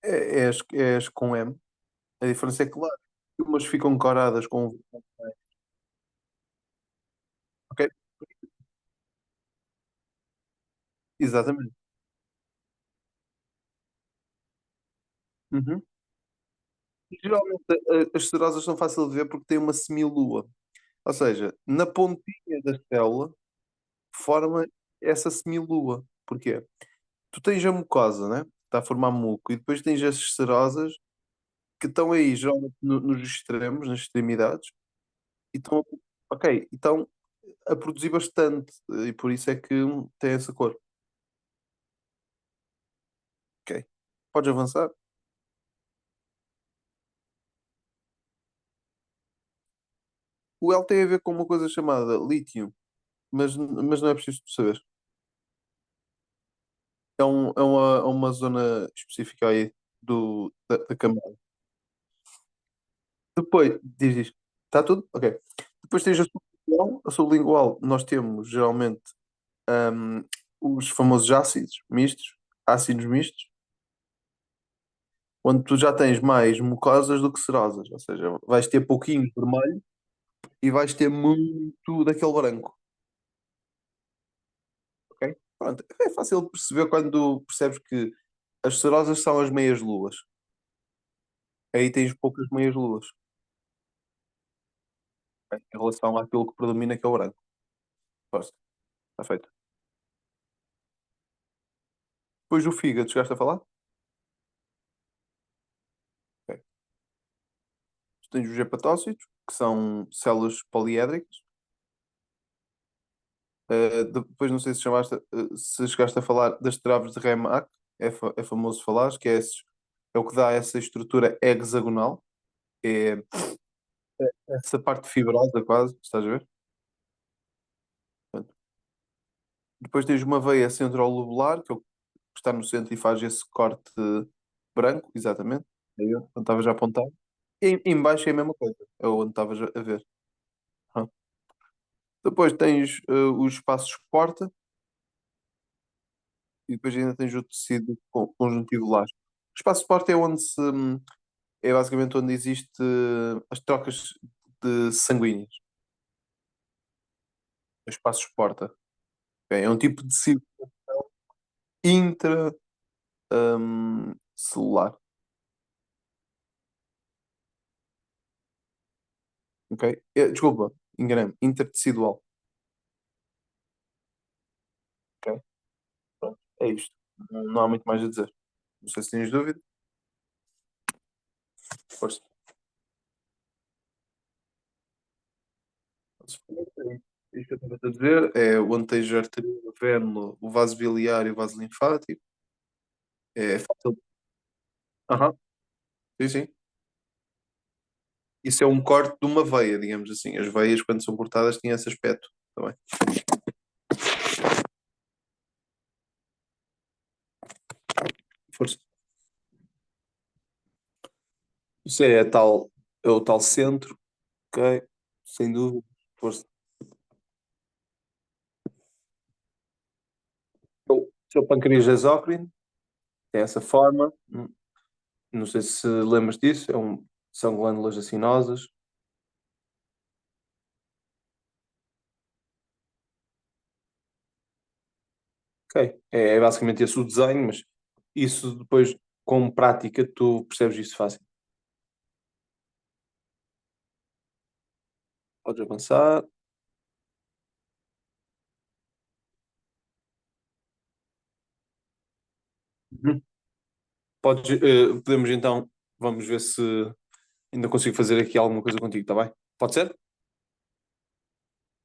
É as com M. A diferença é clara. Umas ficam coradas com. Ok? Exatamente. Uhum. E geralmente as serosas são fáceis de ver porque têm uma semilua. Ou seja, na pontinha da célula forma essa semilua. Porquê? Tu tens a mucosa, né? Está a formar muco. E depois tens as serosas que estão aí, geralmente nos extremos, nas extremidades. E estão, ok, e estão a produzir bastante. E por isso é que tem essa cor. Ok. Podes avançar? O L tem a ver com uma coisa chamada lítio, mas não é preciso tu saber. É uma zona específica aí da camada. Depois, diz isto. Está tudo? Ok. Depois tens a sublingual. A sublingual, nós temos geralmente hum, os famosos ácidos mistos, onde tu já tens mais mucosas do que serosas. Ou seja, vais ter pouquinho vermelho e vais ter muito daquele branco. Ok? Pronto. É fácil de perceber quando percebes que as cerosas são as meias-luas. Aí tens poucas meias-luas, ok? Em relação àquilo que predomina, que é o branco. Força, está feito. Depois do fígado, chegaste a falar? Ok. Tens os hepatócitos, que são células poliédricas. Depois não sei se se chegaste a falar das traves de Remac, é famoso falar, é o que dá essa estrutura hexagonal, é essa parte fibrosa quase, estás a ver? Portanto, depois tens uma veia centrolobular, que é o que está no centro e faz esse corte branco, exatamente. Aí onde estavas a apontar. E em baixo é a mesma coisa, é onde estavas a ver. Ah. Depois tens os espaços porta e depois ainda tens o tecido conjuntivular. O espaço porta é é basicamente onde existe as trocas de sanguíneas. Os espaços porta. É um tipo de tecido intracelular. Celular, ok? Desculpa, enganei-me. Intertecidual, ok? Pronto, é isto. Não há muito mais a dizer. Não sei se tens dúvida. Força. Isto que eu estava a dizer é o antejo arterial, o veno, o vaso biliar e o vaso linfático. É fácil. Aham, sim, sim. Isso é um corte de uma veia, digamos assim. As veias, quando são cortadas, têm esse aspecto também. Força. Isso é o tal centro, ok? Sem dúvida. Força. O seu pâncreas exócrino tem essa forma. Não sei se lembras disso. São glândulas acinosas. Ok. É basicamente esse o desenho, mas isso depois, com prática, tu percebes isso fácil. Podes avançar. Uhum. Podemos então, vamos ver se ainda consigo fazer aqui alguma coisa contigo, está bem? Pode ser?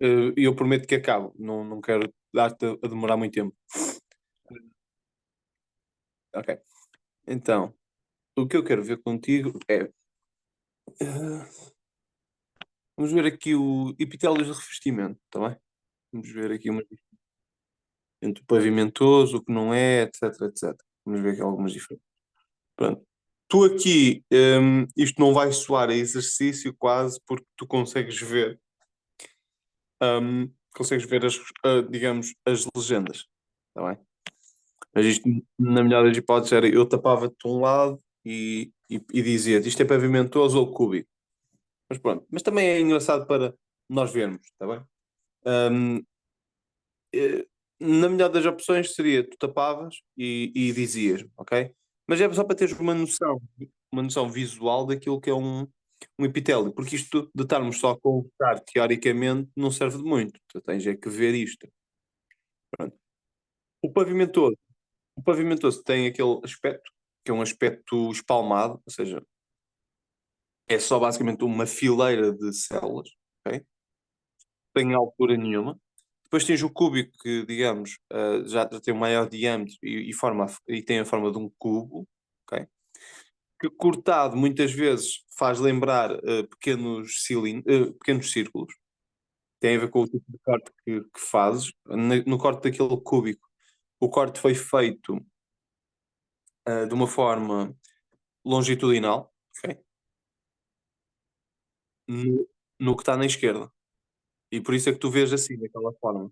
E eu prometo que acabo, não quero dar-te a demorar muito tempo. Ok. Então, o que eu quero ver contigo é. Vamos ver aqui o epitélio de revestimento, está bem? Vamos ver aqui entre o pavimentoso, o que não é, etc, etc. Vamos ver aqui algumas diferenças. Pronto. Tu aqui, isto não vai soar a exercício quase, porque tu consegues ver digamos, as legendas, está bem? Mas isto, na melhor das hipóteses, era eu tapava-te de um lado e dizia-te isto é pavimentoso ou cúbico. Mas pronto, mas também é engraçado para nós vermos, está bem? Hum, Na melhor das opções seria tu tapavas e dizias, ok? Mas é só para teres uma noção visual daquilo que é um epitélio, porque isto de estarmos só a conversar teoricamente não serve de muito. Tu tens é que ver isto. Pronto. O pavimentoso, o pavimentoso tem aquele aspecto, que é um aspecto espalmado, ou seja, é só basicamente uma fileira de células, ok? Não tem altura nenhuma. Depois tens o cúbico que, digamos, já tem um maior diâmetro e tem a forma de um cubo, ok? Que cortado muitas vezes faz lembrar pequenos círculos. Tem a ver com o tipo de corte que fazes. No corte daquele cúbico, o corte foi feito de uma forma longitudinal, ok? No, no que está na esquerda. E por isso é que tu vês assim, daquela forma.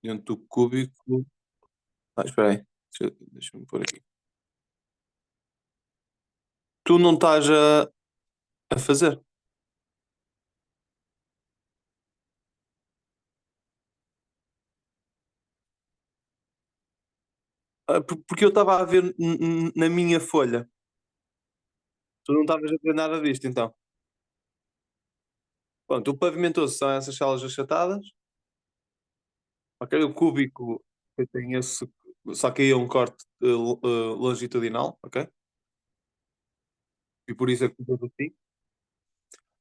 Dentro do cúbico. Espera aí. Deixa-me pôr aqui. Tu não estás a fazer. Porque eu estava a ver na minha folha. Tu não estavas a ver nada disto, então. Pronto, o pavimentoso são essas salas achatadas, ok? O cúbico tem esse, só que aí é um corte longitudinal, ok? E por isso é que tudo assim.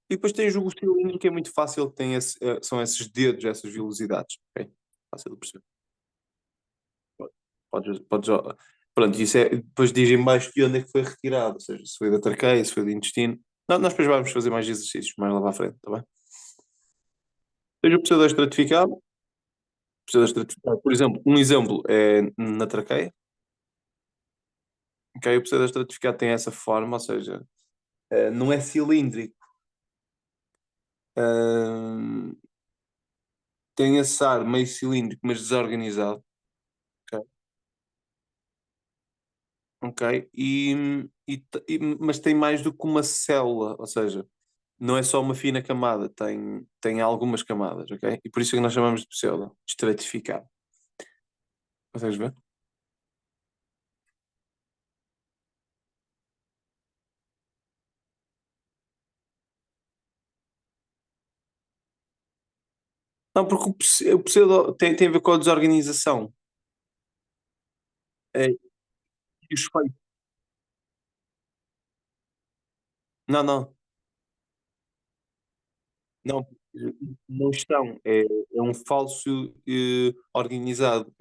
E depois tens o cilindro que é muito fácil, que tem são esses dedos, essas velocidades, ok? Fácil de perceber. Podes, pronto, isso é, depois diz em baixo de onde é que foi retirado, ou seja, se foi da traqueia, se foi do intestino. Nós depois vamos fazer mais exercícios mais lá para a frente, tá bem? Tens o pseudoestratificado, pseudoestratificado, por exemplo, um exemplo é na traqueia, ok? O pseudoestratificado tem essa forma, ou seja, não é cilíndrico, eh, tem esse ar meio cilíndrico, mas desorganizado, ok? Ok? Mas tem mais do que uma célula, ou seja, não é só uma fina camada, tem algumas camadas, ok? E por isso é que nós chamamos de pseudo, estratificado. Consegues ver? Não, porque o pseudo tem a ver com a desorganização. É, e os feitos. Não, não, não, não estão. É um falso organizado.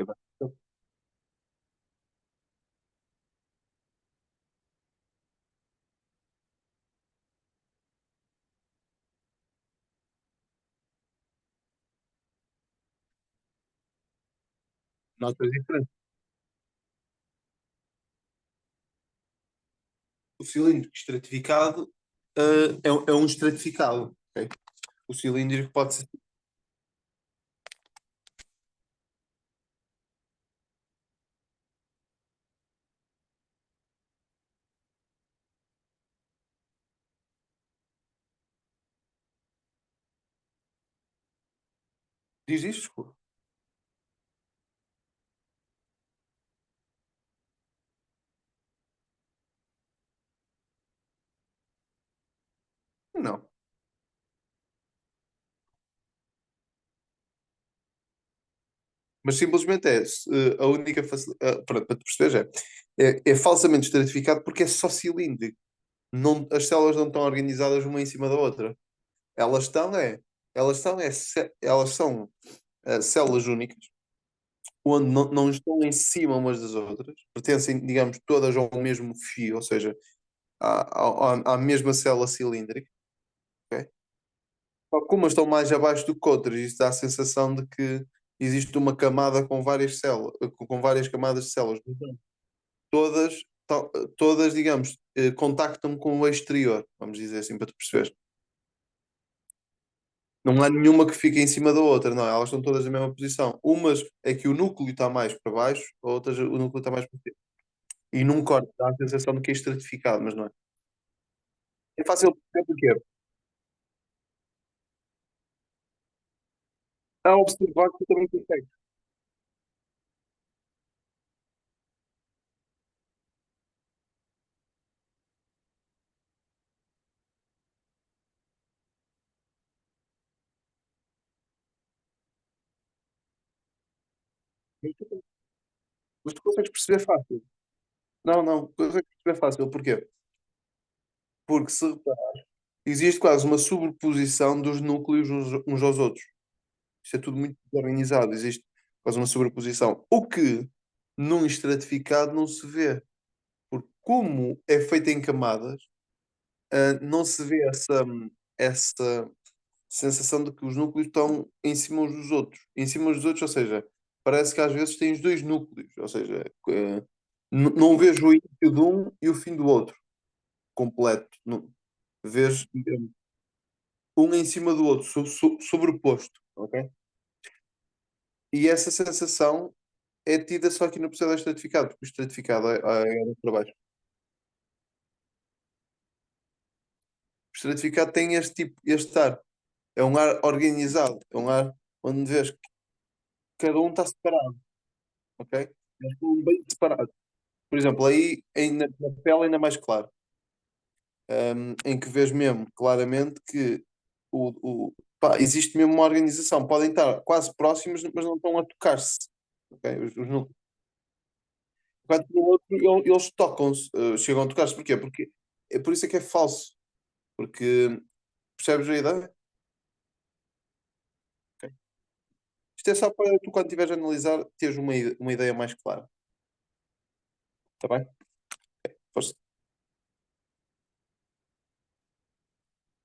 Notas diferentes. O cilíndrico estratificado é um estratificado, ok? O cilíndrico pode ser. Diz isto? Não. Mas simplesmente a única facilidade. Pronto, para te perceber, é falsamente estratificado porque é só cilíndrico. Não, as células não estão organizadas uma em cima da outra. Elas estão, elas são células únicas, onde não estão em cima umas das outras, pertencem, digamos, todas ao mesmo fio, ou seja, à mesma célula cilíndrica, ok? Só que umas estão mais abaixo do que outras, isso dá a sensação de que existe uma camada com várias células, com várias camadas de células. Todas, todas, digamos, contactam com o exterior, vamos dizer assim, para tu perceberes. Não há nenhuma que fique em cima da outra, não, elas estão todas na mesma posição. Umas é que o núcleo está mais para baixo, outras o núcleo está mais para cima. E num corte dá a sensação de que é estratificado, mas não é. É fácil de perceber porque a observar que tu também consegues. Mas tu consegues perceber fácil. Não, não, consegues perceber fácil. Porquê? Porque se reparar, existe quase uma sobreposição dos núcleos uns aos outros. Isto é tudo muito desorganizado, existe quase uma sobreposição. O que num estratificado não se vê, porque como é feito em camadas, não se vê essa sensação de que os núcleos estão em cima uns dos outros. Em cima uns dos outros, ou seja, parece que às vezes tens dois núcleos, ou seja, não vejo o início de um e o fim do outro completo. Não, vês, digamos, um em cima do outro, sobreposto, ok? E essa sensação é tida só aqui no processo estratificado, porque o estratificado é para baixo. O estratificado tem este tipo, este ar. É um ar organizado, é um ar onde vês que cada um está separado, ok? Eles estão bem separados. Por exemplo, aí na pele ainda mais claro, em que vês mesmo claramente que pá, existe mesmo uma organização. Podem estar quase próximos, mas não estão a tocar-se. Ok? Os núcleos. Enquanto no outro, eles tocam-se, chegam a tocar-se. Porquê? Porque é por isso é que é falso. Porque percebes a ideia? Ok. Isto é só para tu, quando estiveres a analisar, teres uma ideia mais clara. Está bem? Força.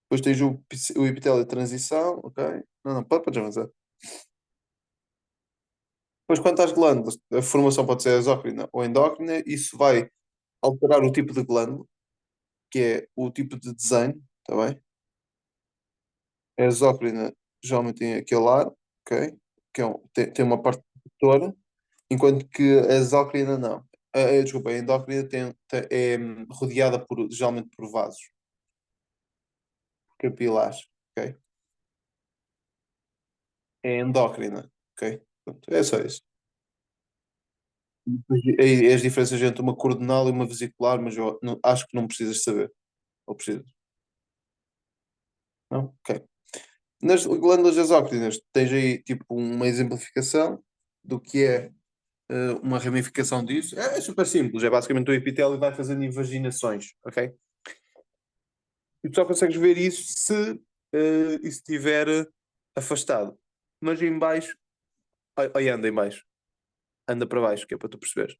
Depois tens o epitélio de transição, ok? Não, não, podes avançar. Depois, quanto às glândulas, a formação pode ser exócrina ou endócrina, isso vai alterar o tipo de glândula, que é o tipo de desenho, está bem? A exócrina geralmente tem aquele ar, ok? Que é tem uma parte protetora, enquanto que a exócrina não. Desculpa, a endócrina é rodeada geralmente por vasos capilares, ok? É endócrina, ok? Pronto, é só isso. E as diferenças entre uma coronal e uma vesicular, mas eu acho que não precisas saber. Ou precisas? Não? Ok. Nas glândulas exócrinas, tens aí tipo uma exemplificação do que é uma ramificação disso. É super simples, é basicamente o epitélio vai fazendo invaginações, ok? E tu só consegues ver isso se isso estiver afastado. Mas em baixo, aí anda em baixo, anda para baixo, que é para tu perceberes.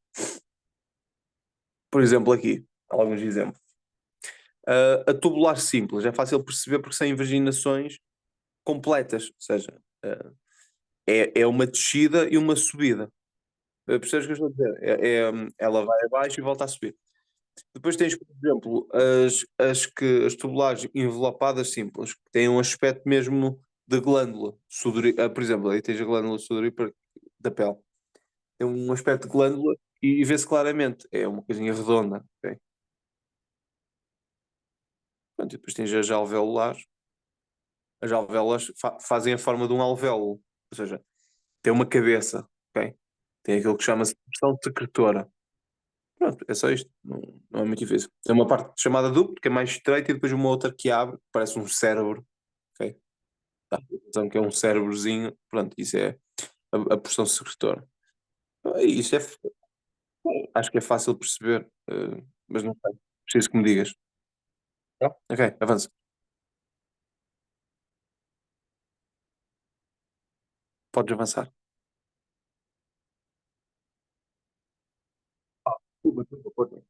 Por exemplo, aqui, alguns exemplos. A tubular simples é fácil perceber porque são invaginações completas, ou seja, é uma descida e uma subida. Percebes o que eu estou a dizer? Ela vai abaixo e volta a subir. Depois tens, por exemplo, as tubulares envelopadas simples, que têm um aspecto mesmo de glândula. Por exemplo, aí tens a glândula sudorípara da pele. Tem um aspecto de glândula e vê-se claramente. É uma coisinha redonda. Ok? Pronto, e depois tens as alveolares. As alvéolas fazem a forma de um alvéolo. Ou seja, tem uma cabeça. Ok? Tem aquilo que chama-se pressão secretora. Pronto, é só isto. Não, não é muito difícil. Tem uma parte chamada ducto, que é mais estreita, e depois uma outra que abre, que parece um cérebro. Ok? Tá. Então, que é um cérebrozinho. Pronto, isso é a porção secretora. Isso acho que é fácil de perceber, mas não sei. Preciso que me digas. Tá? Ok, avança. Podes avançar. Desculpa, desculpa, força.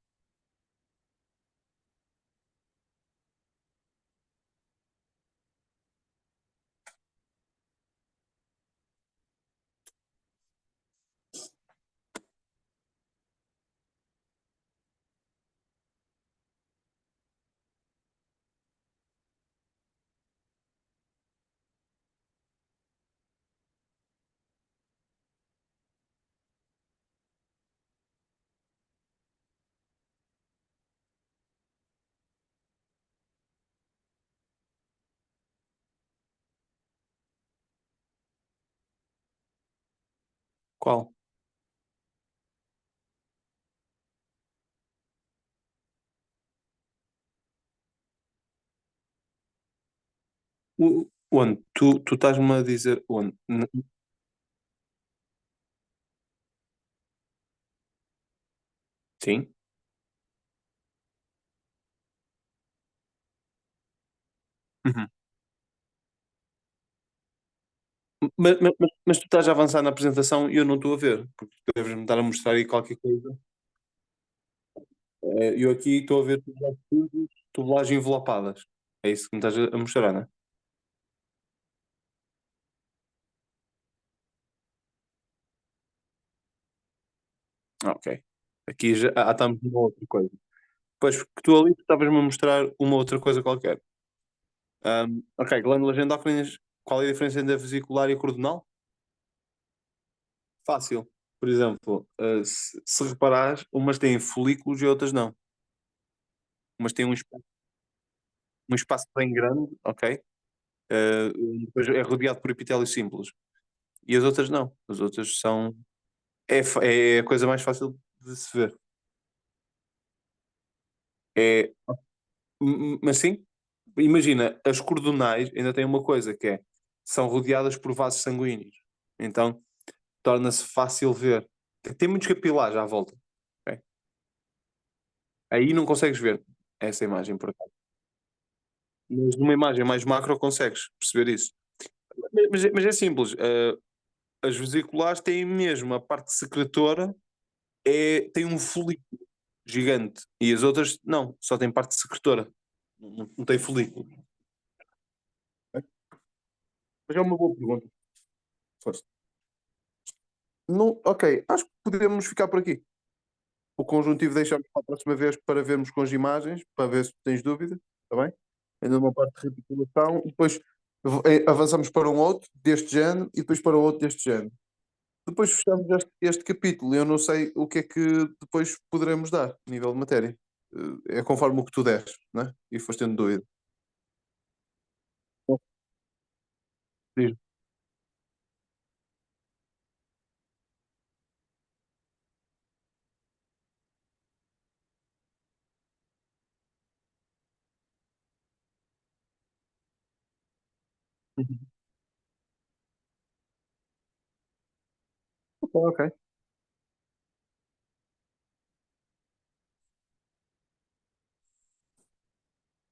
Qual? Onde? Tu estás-me a dizer onde? Sim. Uhum. Mas tu estás a avançar na apresentação e eu não estou a ver, porque tu deves-me estar a mostrar aí qualquer coisa. Eu aqui estou a ver tubulagens envelopadas. É isso que me estás a mostrar, não é? Ok. Aqui já estamos numa outra coisa. Pois, porque tu ali estavas-me a mostrar uma outra coisa qualquer. Ok, glândulas endócrinas, qual é a diferença entre a vesicular e a cordonal? Fácil. Por exemplo, se reparares, umas têm folículos e outras não. Umas têm um espaço bem grande, ok? Depois é rodeado por epitélio simples. E as outras não. As outras são. É a coisa mais fácil de se ver. É, mas sim, imagina, as cordonais ainda têm uma coisa que é, são rodeadas por vasos sanguíneos. Então torna-se fácil ver. Tem muitos capilares à volta. Ok? Aí não consegues ver essa imagem por acaso. Mas numa imagem mais macro consegues perceber isso. Mas é simples. As vesiculares têm mesmo a parte secretora, tem um folículo gigante. E as outras não, só tem parte secretora. Não tem folículo. Mas é uma boa pergunta. Força. Não, ok, acho que podemos ficar por aqui. O conjuntivo deixamos para a próxima vez para vermos com as imagens, para ver se tens dúvida, está bem? Ainda uma parte de recapitulação, e depois avançamos para um outro deste género e depois para outro deste género. Depois fechamos este capítulo. Eu não sei o que é que depois poderemos dar, a nível de matéria. É conforme o que tu deres, né? E foste tendo dúvida. Bom, diz. Uhum. Ok, ok.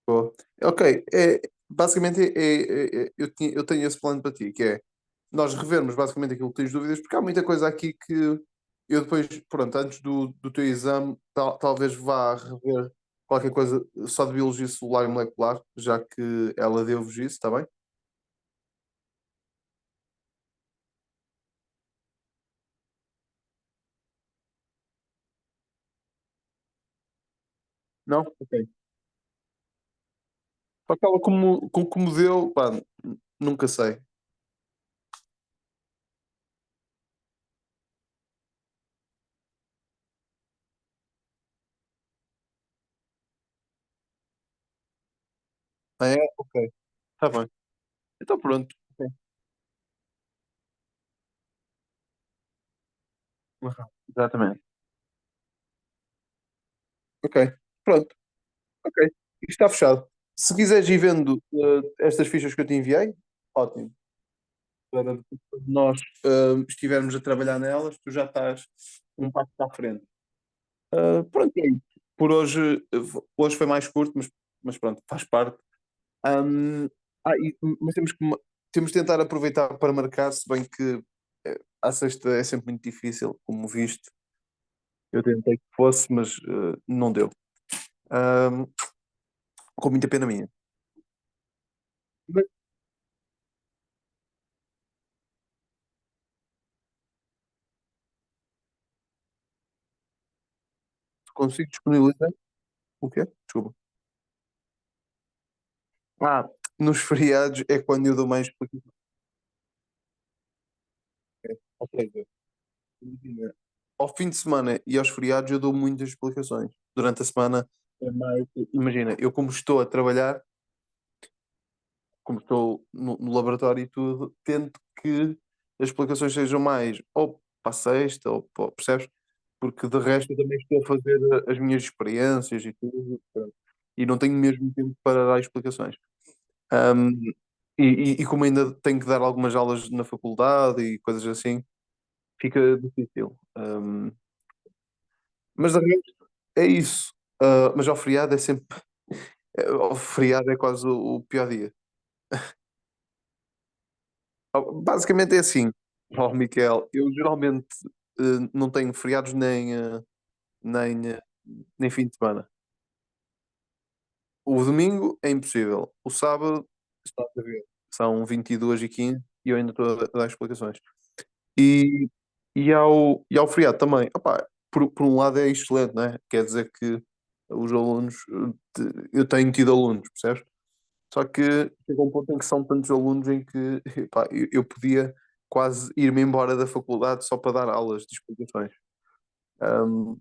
Boa. Ok, basicamente eu tenho esse plano para ti, que é nós revermos basicamente aquilo que tens dúvidas, porque há muita coisa aqui que eu depois, pronto, antes do teu exame, talvez vá rever qualquer coisa só de biologia celular e molecular, já que ela deu-vos isso, está bem? Não? Ok. Só que ela como deu, pá, nunca sei. Ah, é? Ok. Está bem. Então pronto. Ok. Uhum. Exatamente. Ok. Pronto. Ok. Isto está fechado. Se quiseres ir vendo estas fichas que eu te enviei, ótimo. Para depois, quando nós estivermos a trabalhar nelas, tu já estás um passo à frente. Pronto, é isso. Por hoje, hoje foi mais curto, mas pronto, faz parte. Ahm, mas temos de tentar aproveitar para marcar, se bem que à sexta é sempre muito difícil, como visto. Eu tentei que fosse, mas não deu. Ahm, com muita pena minha. Mas consigo disponibilizar? O quê? Desculpa. Ah, nos feriados é quando eu dou mais explicações. Ou seja, imagina, ao fim de semana e aos feriados eu dou muitas explicações. Durante a semana é mais. Imagina, eu como estou a trabalhar, como estou no laboratório e tudo, tento que as explicações sejam mais ou para a sexta, percebes? Porque de resto eu também estou a fazer as minhas experiências e tudo, pronto. E não tenho mesmo tempo para dar explicações. Ahm, e como ainda tenho que dar algumas aulas na faculdade e coisas assim, fica difícil. Mas de resto é isso. Mas ao feriado é sempre. Ao feriado é quase o pior dia. Basicamente é assim, ó Miquel, eu geralmente não tenho feriados nem, eh, nem fim de semana. O domingo é impossível. O sábado, estás a ver, são 22h15 e eu ainda estou a dar explicações. E, e ao feriado também. Opá, por um lado é excelente, né? Quer dizer que os alunos, eu tenho tido alunos, percebes? Só que chega um ponto em que são tantos alunos em que epá, eu podia quase ir-me embora da faculdade só para dar aulas de explicações. Ahm,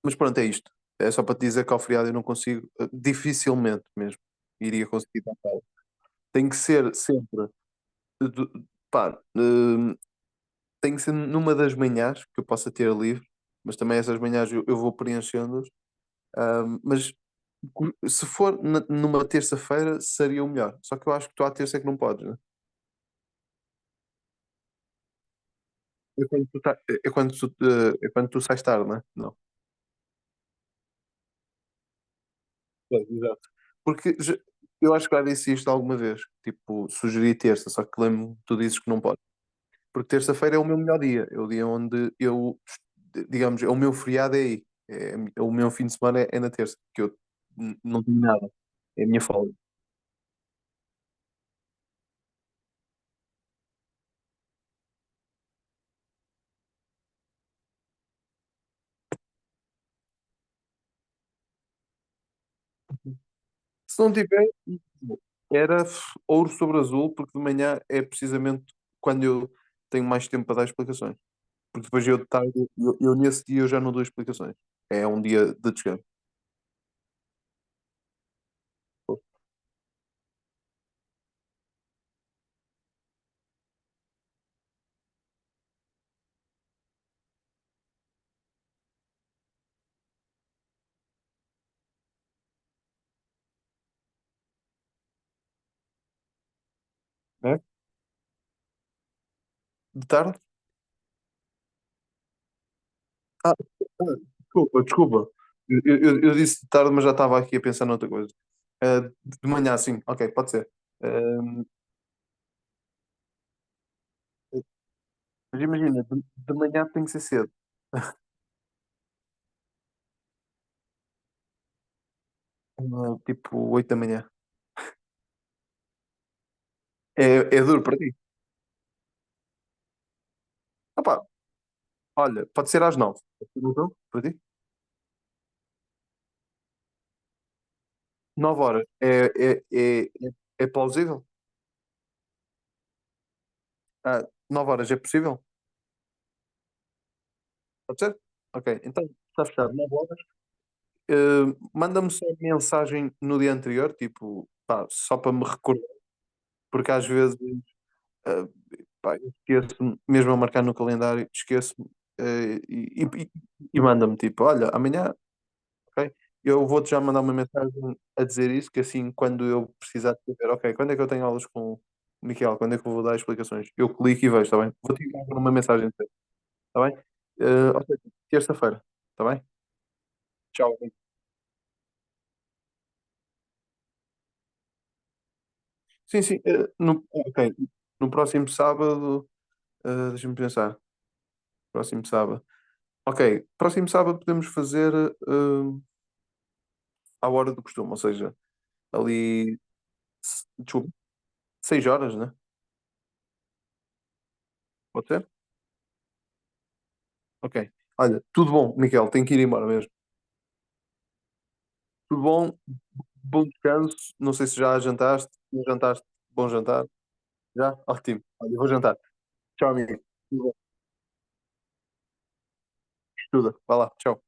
mas pronto, é isto. É só para te dizer que ao feriado eu não consigo, dificilmente mesmo, iria conseguir dar aula. Tem que ser sempre, pá, tem que ser numa das manhãs que eu possa ter livre, mas também essas manhãs eu vou preenchendo-as. Se for numa terça-feira, seria o melhor. Só que eu acho que tu à terça é que não podes, né? É quando tu sais tarde, né? Não. Pois, exato. Porque eu acho que já disse isto alguma vez. Tipo, sugeri terça, só que lembro-me que tu dizes que não pode. Porque terça-feira é o meu melhor dia. É o dia onde eu, digamos, é o meu feriado é aí. É o meu fim de semana é na terça, que eu não tenho nada. É a minha folga. Se não tiver, era ouro sobre azul, porque de manhã é precisamente quando eu tenho mais tempo para dar explicações. Porque depois eu de tarde, eu nesse dia eu já não dou explicações. É um dia de descanso. É? De tarde? Ah, desculpa, desculpa. Eu disse de tarde, mas já estava aqui a pensar noutra coisa. De manhã, sim, ok, pode ser. Ah, mas imagina, de manhã tem que ser cedo. Tipo 8 da manhã. É duro para ti. Opa, olha, pode ser às 9. Então, para ti? 9 horas. É plausível? 9 horas é possível? Pode ser? Ok, então está fechado. 9 horas. Manda-me só mensagem no dia anterior, tipo, pá, só para me recordar, porque às vezes, eh, pá, eu esqueço-me, mesmo a marcar no calendário, esqueço-me, e manda-me tipo, olha, amanhã, ok? Eu vou-te já mandar uma mensagem a dizer isso, que assim, quando eu precisar de saber, ok, quando é que eu tenho aulas com o Miquel, quando é que eu vou dar explicações? Eu clico e vejo, está bem? Vou-te enviar uma mensagem, está bem? Ou seja, terça-feira, está bem? Tchau. Sim, sim. Ok. No próximo sábado, deixa-me pensar. Próximo sábado. Ok. Próximo sábado podemos fazer à hora do costume, ou seja, ali, desculpa, 6 horas, né? Pode ser? Ok. Olha, tudo bom, Miquel, tenho que ir embora mesmo. Tudo bom, bom descanso. Não sei se já jantaste. Se não jantaste, bom jantar. Já? Ótimo. Olha, eu vou jantar. Tchau, amigo. Tudo bom. Estuda. Vai lá. Tchau.